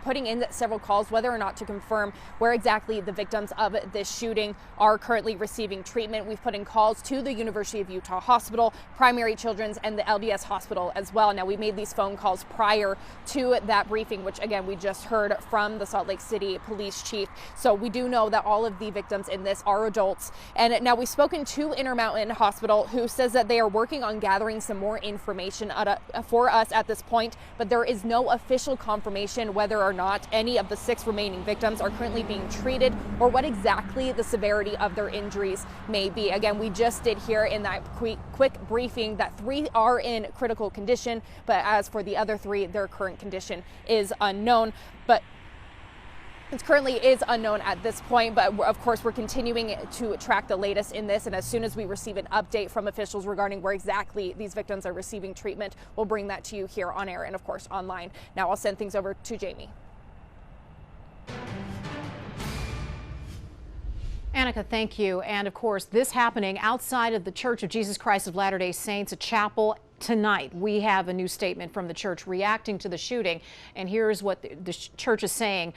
putting in several calls whether or not to confirm where exactly the victims of this shooting are currently receiving treatment. We've put in calls to the University of Utah Hospital, Primary Children's, and the LDS Hospital as well. Now, we made these phone calls prior to that briefing, which again, we just heard from the Salt Lake City Police Chief. So we do know that all of the victims in this are adults. And now we've spoken to Intermountain Hospital, who says that they are working on gathering some more information for us at this point, but there is no official confirmation whether or not any of the 6 remaining victims are currently being treated or what exactly the severity of their injuries may be. Again, we just did hear in that quick briefing that 3 are in critical condition, but as for the other 3, their current condition is unknown. But it currently is unknown at this point, but of course we're continuing to track the latest in this, and as soon as we receive an update from officials regarding where exactly these victims are receiving treatment, we'll bring that to you here on air and of course online. Now I'll send things over to Jamie.
Annika, thank you. And of course, this happening outside of the Church of Jesus Christ of Latter-day Saints, a chapel. Tonight, we have a new statement from the church reacting to the shooting. And here's what the church is saying,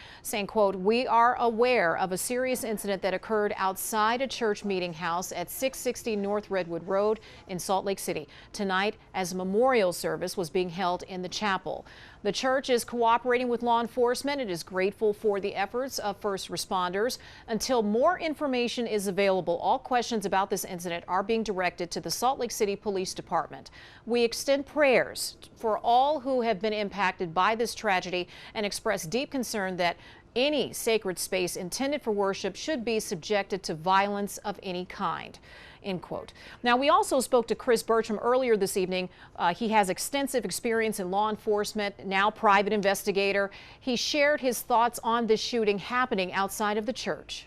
quote, "We are aware of a serious incident that occurred outside a church meeting house at 660 North Redwood Road in Salt Lake City tonight as a memorial service was being held in the chapel. The church is cooperating with law enforcement. It is grateful for the efforts of first responders. Until more information is available, all questions about this incident are being directed to the Salt Lake City Police Department. We extend prayers for all who have been impacted by this tragedy and express deep concern that any sacred space intended for worship should be subjected to violence of any kind." End quote. Now, we also spoke to Chris Bertram earlier this evening. He has extensive experience in law enforcement, now private investigator. He shared his thoughts on this shooting happening outside of the church.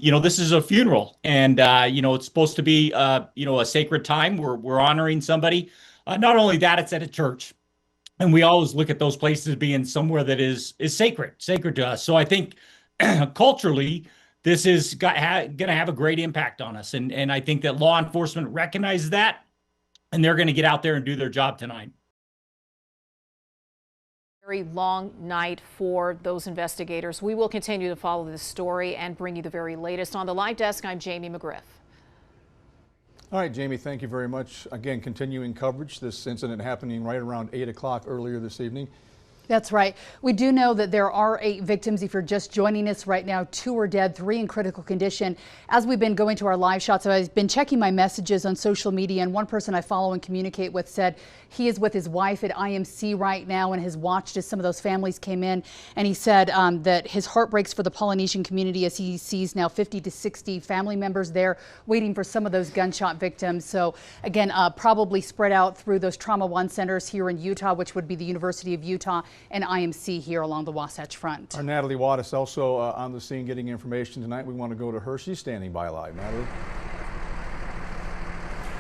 You know, this is a funeral, and you know, it's supposed to be you know, a sacred time. We're honoring somebody. Not only that, it's at a church, and we always look at those places as being somewhere that is sacred to us. So I think culturally, this is going to have a great impact on us, and I think that law enforcement recognizes that, and they're going to get out there and do their job tonight.
Very long night for those investigators. We will continue to follow this story and bring you the very latest. On the live desk, I'm Jamie McGriff.
All right, Jamie, thank you very much. Again, continuing coverage, this incident happening right around 8 o'clock earlier this evening.
That's right. We do know that there are 8 victims. If you're just joining us right now, 2 are dead, 3 in critical condition. As we've been going to our live shots, I've been checking my messages on social media, and one person I follow and communicate with said he is with his wife at IMC right now and has watched as some of those families came in. And he said that his heart breaks for the Polynesian community as he sees now 50 to 60 family members there waiting for some of those gunshot victims. So again, probably spread out through those Trauma 1 centers here in Utah, which would be the University of Utah and IMC here along the Wasatch Front.
Our Natalie Watt is also on the scene getting information tonight. We want to go to her. She's standing by live. Natalie?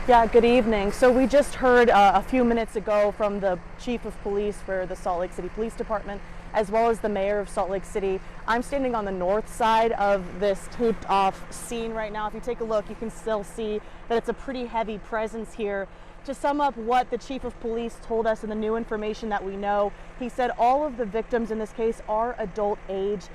Yeah, good evening. So we just heard a few minutes ago from the Chief of Police for the Salt Lake City Police Department, as well as the Mayor of Salt Lake City. I'm standing on the north side of this taped off scene right now. If you take a look, you can still see that it's a pretty heavy presence here. To sum up what the Chief of Police told us and the new information that we know, he said all of the victims in this case are adult age.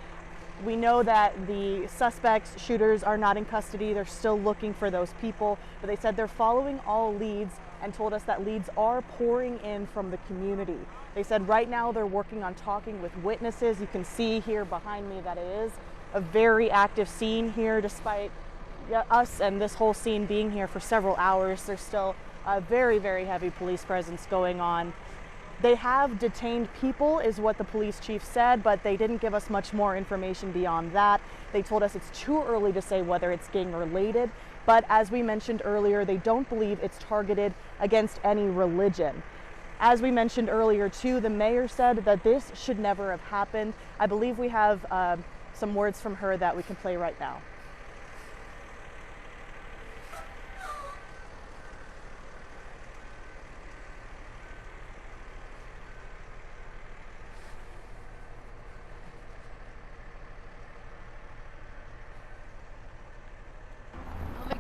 We know that the suspects, shooters, are not in custody. They're still looking for those people, but they said they're following all leads and told us that leads are pouring in from the community. They said right now they're working on talking with witnesses. You can see here behind me that it is a very active scene here, despite us and this whole scene being here for several hours. There's still a very, very heavy police presence going on. They have detained people, is what the police chief said, but they didn't give us much more information beyond that. They told us it's too early to say whether it's gang related, but as we mentioned earlier, they don't believe it's targeted against any religion. As we mentioned earlier too, the mayor said that this should never have happened. I believe we have some words from her that we can play right now.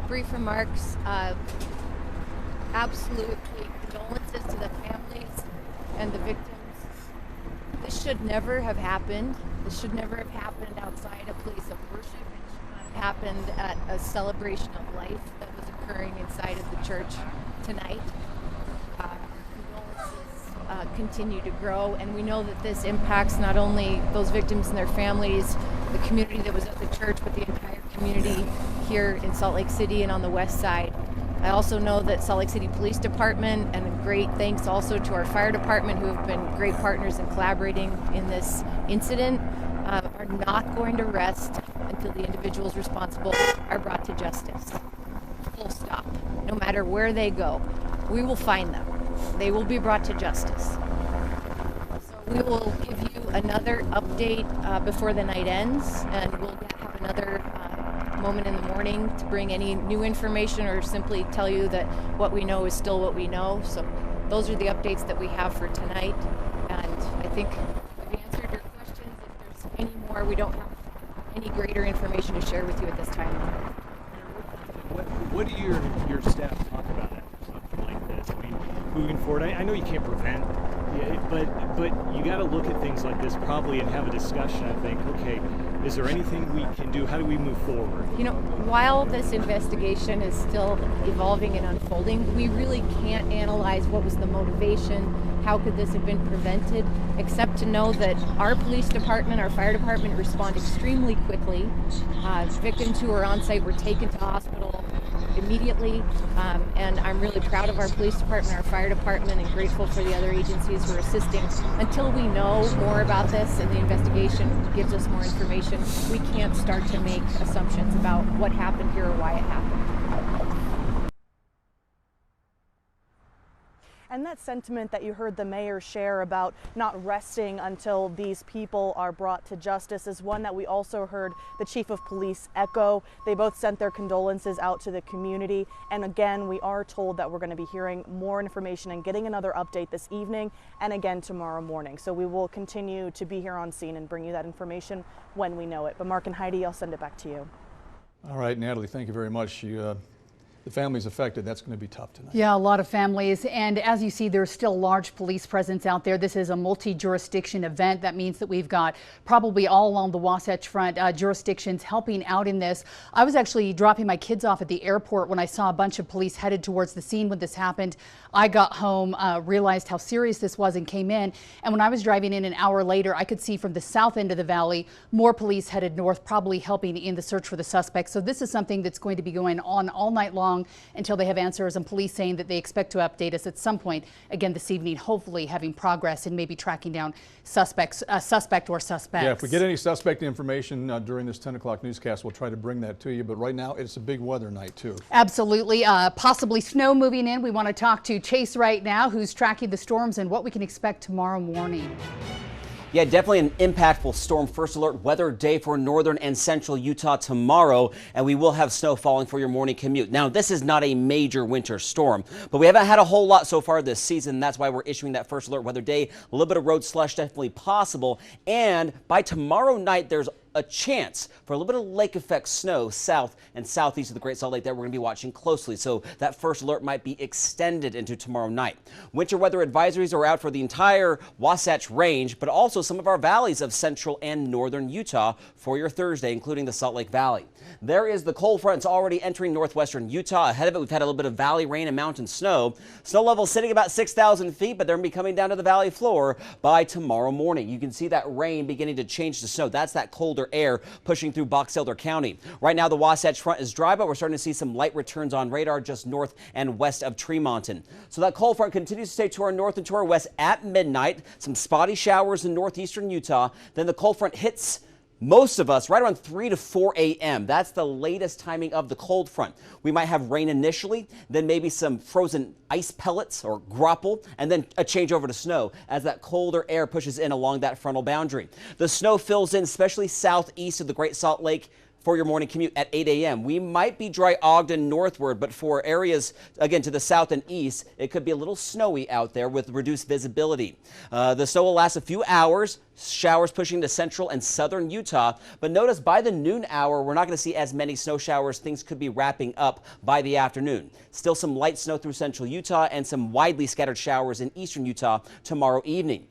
Brief remarks. Absolutely condolences to the families and the victims. This should never have happened. This should never have happened outside a place of worship. It should not have happened at a celebration of life that was occurring inside of the church tonight. Condolences continue to grow, and we know that this impacts not only those victims and their families, the community that was at the church, but the entire community here in Salt Lake City and on the west side. I also know that Salt Lake City Police Department, and great thanks also to our fire department, who have been great partners in collaborating in this incident, are not going to rest until the individuals responsible are brought to justice. Full stop. No matter where they go, we will find them. They will be brought to justice. So we will give you another update before the night ends, and we'll have another moment in the morning to bring any new information or simply tell you that what we know is still what we know. So those are the updates that we have for tonight, and I think we've answered your questions. If there's any more, we don't have any greater information to share with you at this time.
What do your staff talk about after something like this? I mean, moving forward, I know you can't prevent, but you got to look at things like this probably and have a discussion. I think, okay, is there anything we can do? How do we move forward?
You know, while this investigation is still evolving and unfolding, we really can't analyze what was the motivation, how could this have been prevented, except to know that our police department, our fire department respond extremely quickly. Victims who are on site were taken to hospital immediately, and I'm really proud of our police department, our fire department, and grateful for the other agencies who are assisting. Until we know more about this and the investigation gives us more information, we can't start to make assumptions about what happened here or why it happened.
And that sentiment that you heard the mayor share about not resting until these people are brought to justice is one that we also heard the chief of police echo. They both sent their condolences out to the community. And again, we are told that we're going to be hearing more information and getting another update this evening and again tomorrow morning. So we will continue to be here on scene and bring you that information when we know it. But Mark and Heidi, I'll send it back to you.
All right, Natalie, thank you very much. The families affected, that's going to be tough tonight.
Yeah, a lot of families. And as you see, there's still large police presence out there. This is a multi-jurisdiction event. That means that we've got probably all along the Wasatch Front jurisdictions helping out in this. I was actually dropping my kids off at the airport when I saw a bunch of police headed towards the scene when this happened. I got home, realized how serious this was and came in. And when I was driving in an hour later, I could see from the south end of the valley, more police headed north, probably helping in the search for the suspects. So this is something that's going to be going on all night long until they have answers, and police saying that they expect to update us at some point again this evening, hopefully having progress and maybe tracking down suspect or suspects.
Yeah, if we get any suspect information during this 10 o'clock newscast, we'll try to bring that to you. But right now, it's a big weather night, too.
Absolutely. Possibly snow moving in. We want to talk to Chase right now, who's tracking the storms and what we can expect tomorrow morning.
Yeah, definitely an impactful storm first alert weather day for northern and central Utah tomorrow, and we will have snow falling for your morning commute. Now, this is not a major winter storm, but we haven't had a whole lot so far this season. That's why we're issuing that first alert weather day. A little bit of road slush definitely possible, and by tomorrow night, there's a chance for a little bit of lake effect snow south and southeast of the Great Salt Lake that we're going to be watching closely. So that first alert might be extended into tomorrow night. Winter weather advisories are out for the entire Wasatch Range, but also some of our valleys of central and northern Utah for your Thursday, including the Salt Lake Valley. There is the cold front. It's already entering northwestern Utah. Ahead of it, we've had a little bit of valley rain and mountain snow. Snow level sitting about 6,000 feet, but they're going to be coming down to the valley floor by tomorrow morning. You can see that rain beginning to change to snow. That's that colder air pushing through Box Elder County. Right now, the Wasatch Front is dry, but we're starting to see some light returns on radar just north and west of Tremonton. So that cold front continues to stay to our north and to our west at midnight. Some spotty showers in northeastern Utah. Then the cold front hits most of us right around 3 to 4 a.m. That's the latest timing of the cold front. We might have rain initially, then maybe some frozen ice pellets or grapple, and then a change over to snow as that colder air pushes in along that frontal boundary. The snow fills in, especially southeast of the Great Salt Lake, for your morning commute at 8 a.m. We might be dry Ogden northward, but for areas, again, to the south and east, it could be a little snowy out there with reduced visibility. The snow will last a few hours, showers pushing to central and southern Utah, but notice by the noon hour, we're not going to see as many snow showers. Things could be wrapping up by the afternoon. Still some light snow through central Utah and some widely scattered showers in eastern Utah tomorrow evening.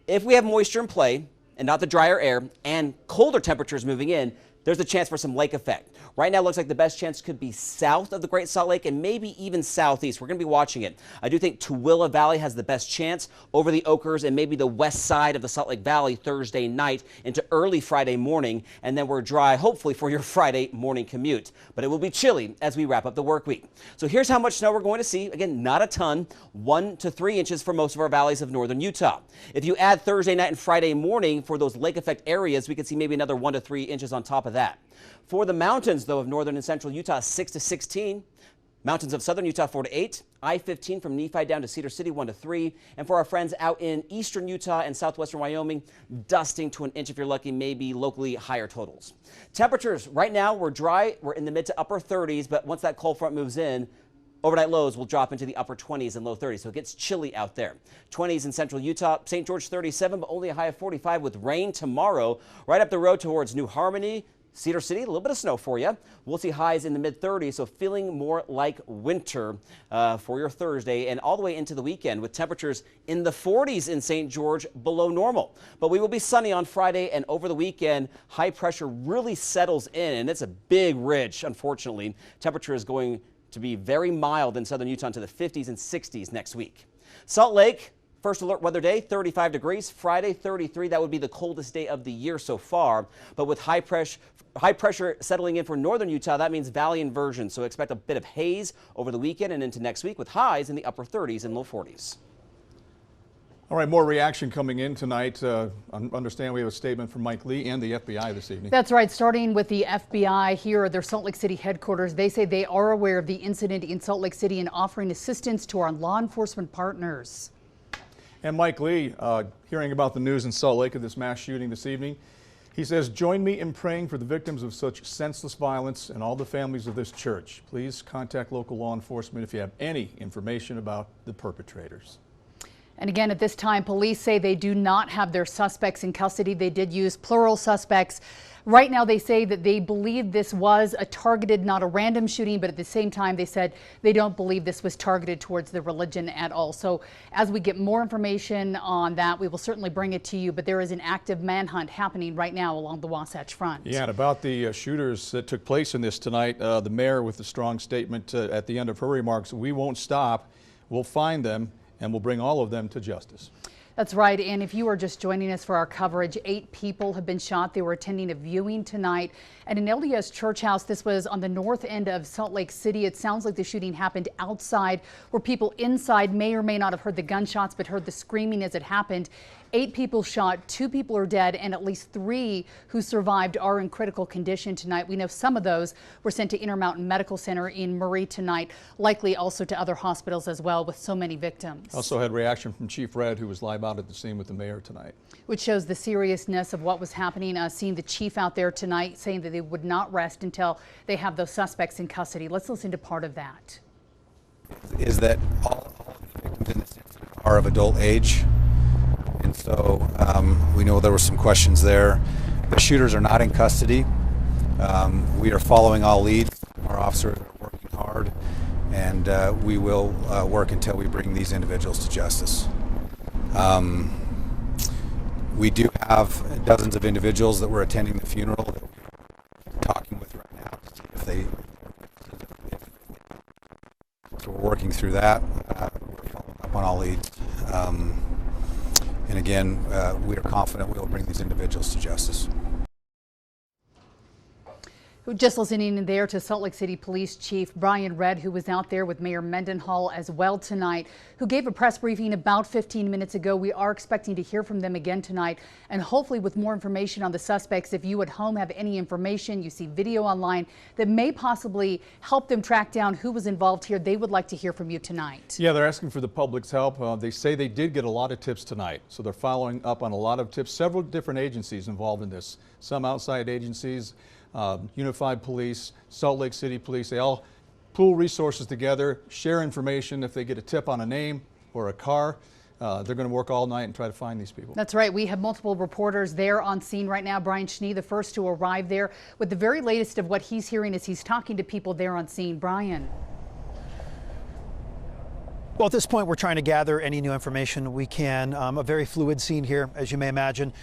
If we have moisture in play and not the drier air and colder temperatures moving in, there's a chance for some lake effect. Right now, it looks like the best chance could be south of the Great Salt Lake and maybe even southeast. We're going to be watching it. I do think Tooele Valley has the best chance over the Oquirrh and maybe the west side of the Salt Lake Valley Thursday night into early Friday morning. And then we're dry, hopefully, for your Friday morning commute. But it will be chilly as we wrap up the work week. So here's how much snow we're going to see. Again, not a ton, 1 to 3 inches for most of our valleys of northern Utah. If you add Thursday night and Friday morning for those lake effect areas, we could see maybe another 1 to 3 inches on top of that. For the mountains, though, of northern and central Utah, 6 to 16. Mountains of southern Utah, 4 to 8. I-15 from Nephi down to Cedar City, 1 to 3. And for our friends out in eastern Utah and southwestern Wyoming, dusting to an inch if you're lucky, maybe locally higher totals. Temperatures, right now, we're dry. We're in the mid to upper 30s, but once that cold front moves in, Overnight lows will drop into the upper 20s and low 30s, so it gets chilly out there. 20s in central Utah, St. George 37, but only a high of 45 with rain tomorrow. Right up the road towards New Harmony, Cedar City, a little bit of snow for you. We'll see highs in the mid-30s, so feeling more like winter for your Thursday and all the way into the weekend with temperatures in the 40s in St. George below normal. But we will be sunny on Friday, and over the weekend, high pressure really settles in, and it's a big ridge, unfortunately. Temperature is going to be very mild in southern Utah into the 50s and 60s next week. Salt Lake, first alert weather day, 35 degrees. Friday, 33. That would be the coldest day of the year so far. But with high pressure settling in for northern Utah, that means valley inversion. So expect a bit of haze over the weekend and into next week with highs in the upper 30s and low 40s.
All right, more reaction coming in tonight. Understand we have a statement from Mike Lee and the FBI this evening.
That's right. Starting with the FBI here at their Salt Lake City headquarters, they say they are aware of the incident in Salt Lake City and offering assistance to our law enforcement partners.
And Mike Lee, hearing about the news in Salt Lake of this mass shooting this evening, he says, join me in praying for the victims of such senseless violence and all the families of this church. Please contact local law enforcement if you have any information about the perpetrators.
And again, at this time, police say they do not have their suspects in custody. They did use plural suspects. Right now, they say that they believe this was a targeted, not a random shooting, but at the same time, they said they don't believe this was targeted towards the religion at all. So as we get more information on that, we will certainly bring it to you. But there is an active manhunt happening right now along the Wasatch Front.
Yeah, and about the shooters that took place in this tonight, the mayor with a strong statement at the end of her remarks, we won't stop, we'll find them, and we'll bring all of them to justice.
That's right. And if you are just joining us for our coverage, 8 people have been shot. They were attending a viewing tonight at an LDS church house. This was on the north end of Salt Lake City. It sounds like the shooting happened outside, where people inside may or may not have heard the gunshots, but heard the screaming as it happened. 8 people shot, 2 people are dead, and at least 3 who survived are in critical condition tonight. We know some of those were sent to Intermountain Medical Center in Murray tonight, likely also to other hospitals as well with so many victims.
Also had reaction from Chief Red, who was live out at the scene with the mayor tonight.
Which shows the seriousness of what was happening. Seeing the chief out there tonight saying that they would not rest until they have those suspects in custody. Let's listen to part of that.
Is that all of the victims in this incident are of adult age. And so we know there were some questions there. The shooters are not in custody. We are following all leads. Our officers are working hard, and we will work until we bring these individuals to justice. We do have dozens of individuals that were attending the funeral that we're talking with right now to see if they. So we're working through that. We're following up on all leads. And again, we are confident we will bring these individuals to justice.
Just listening in there to Salt Lake City Police Chief Brian Redd, who was out there with Mayor Mendenhall as well tonight, who gave a press briefing about 15 minutes ago. We are expecting to hear from them again tonight, and hopefully with more information on the suspects. If you at home have any information, you see video online that may possibly help them track down who was involved here, they would like to hear from you tonight.
Yeah, they're asking for the public's help. They say they did get a lot of tips tonight, so they're following up on a lot of tips. Several different agencies involved in this, some outside agencies. Unified Police, Salt Lake City Police, they all pool resources together, share information. If they get a tip on a name or a car, they're going to work all night and try to find these people.
That's right. We have multiple reporters there on scene right now. Brian Schnee, the first to arrive there with the very latest of what he's hearing as he's talking to people there on scene. Brian.
Well, at this point, we're trying to gather any new information we can. A very fluid scene here, as you may imagine.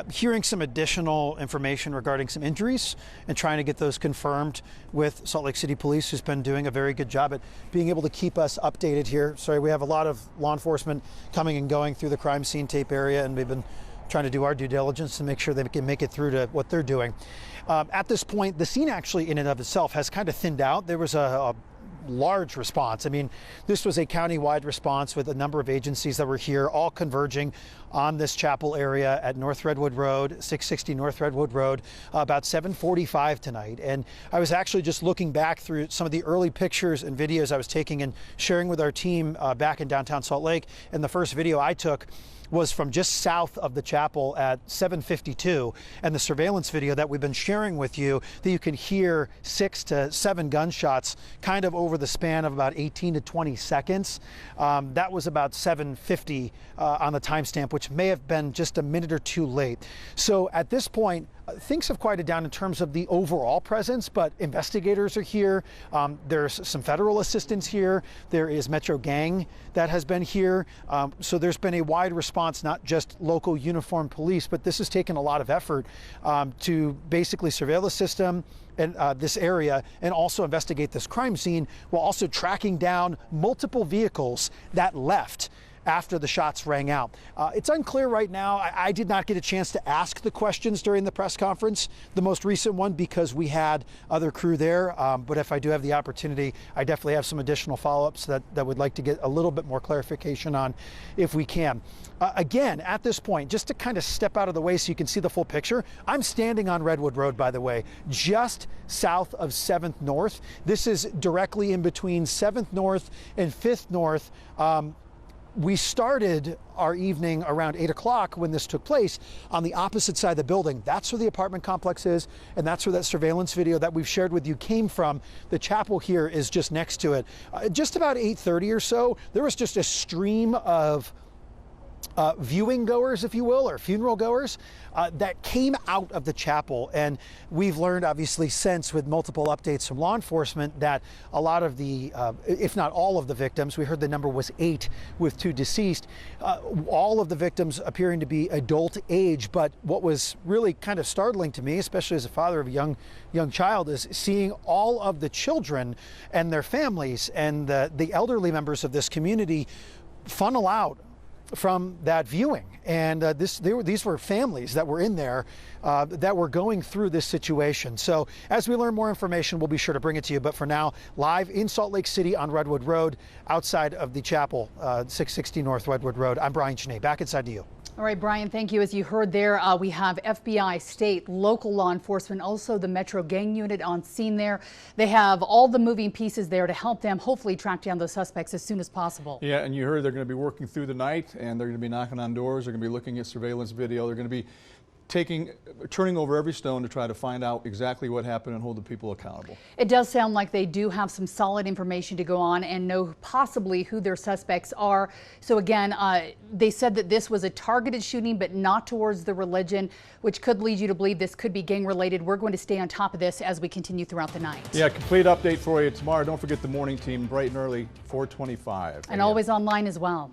Hearing some additional information regarding some injuries and trying to get those confirmed with Salt Lake City Police, who's been doing a very good job at being able to keep us updated here. Sorry, we have a lot of law enforcement coming and going through the crime scene tape area, and we've been trying to do our due diligence to make sure they can make it through to what they're doing. At this point, the scene actually in and of itself has kind of thinned out. There was a large response. I mean, this was a county-wide response with a number of agencies that were here, all converging on this chapel area at North Redwood Road, 660 North Redwood Road, about 7:45 tonight. And I was actually just looking back through some of the early pictures and videos I was taking and sharing with our team back in downtown Salt Lake. And the first video I took was from just south of the chapel at 7:52, and the surveillance video that we've been sharing with you, that you can hear 6 to 7 gunshots kind of over the span of about 18 to 20 seconds. That was about 7:50 on the timestamp, which may have been just a minute or two late. So at this point, things have quieted down in terms of the overall presence, but investigators are here. There's some federal assistance here. There is Metro Gang that has been here. So there's been a wide response, not just local uniformed police, but this has taken a lot of effort to basically surveil the system and this area and also investigate this crime scene, while also tracking down multiple vehicles that left after the shots rang out. It's unclear right now. I did not get a chance to ask the questions during the press conference, the most recent one, because we had other crew there. But if I do have the opportunity, I definitely have some additional follow-ups that would like to get a little bit more clarification on if we can. Again, at this point, just to kind of step out of the way so you can see the full picture, I'm standing on Redwood Road, by the way, just south of 7th North. This is directly in between 7th North and 5th North. We started our evening around 8 o'clock when this took place on the opposite side of the building. That's where the apartment complex is, and that's where that surveillance video that we've shared with you came from. The chapel here is just next to it. Just about 8:30 or so, there was just a stream of viewing goers, if you will, or funeral goers that came out of the chapel. And we've learned, obviously, since with multiple updates from law enforcement that a lot of the, if not all of the victims, we heard the number was 8 with 2 deceased, all of the victims appearing to be adult age. But what was really kind of startling to me, especially as a father of a young child, is seeing all of the children and their families and the elderly members of this community funnel out from that viewing. And these were families that were in there that were going through this situation. So as we learn more information, we'll be sure to bring it to you. But for now, live in Salt Lake City on Redwood Road, outside of the chapel, 660 North Redwood Road, I'm Brian Cheney. Back inside to you.
All right, Brian, thank you. As you heard there, we have FBI, state, local law enforcement, also the Metro Gang unit on scene there. They have all the moving pieces there to help them hopefully track down those suspects as soon as possible.
Yeah, and you heard they're going to be working through the night, and they're going to be knocking on doors. They're going to be looking at surveillance video. They're going to be turning over every stone to try to find out exactly what happened and hold the people accountable.
It does sound like they do have some solid information to go on and know possibly who their suspects are. So again, they said that this was a targeted shooting, but not towards the religion, which could lead you to believe this could be gang related. We're going to stay on top of this as we continue throughout the night.
Yeah, complete update for you tomorrow. Don't forget the morning team, bright and early, 4:25.
And always online as well.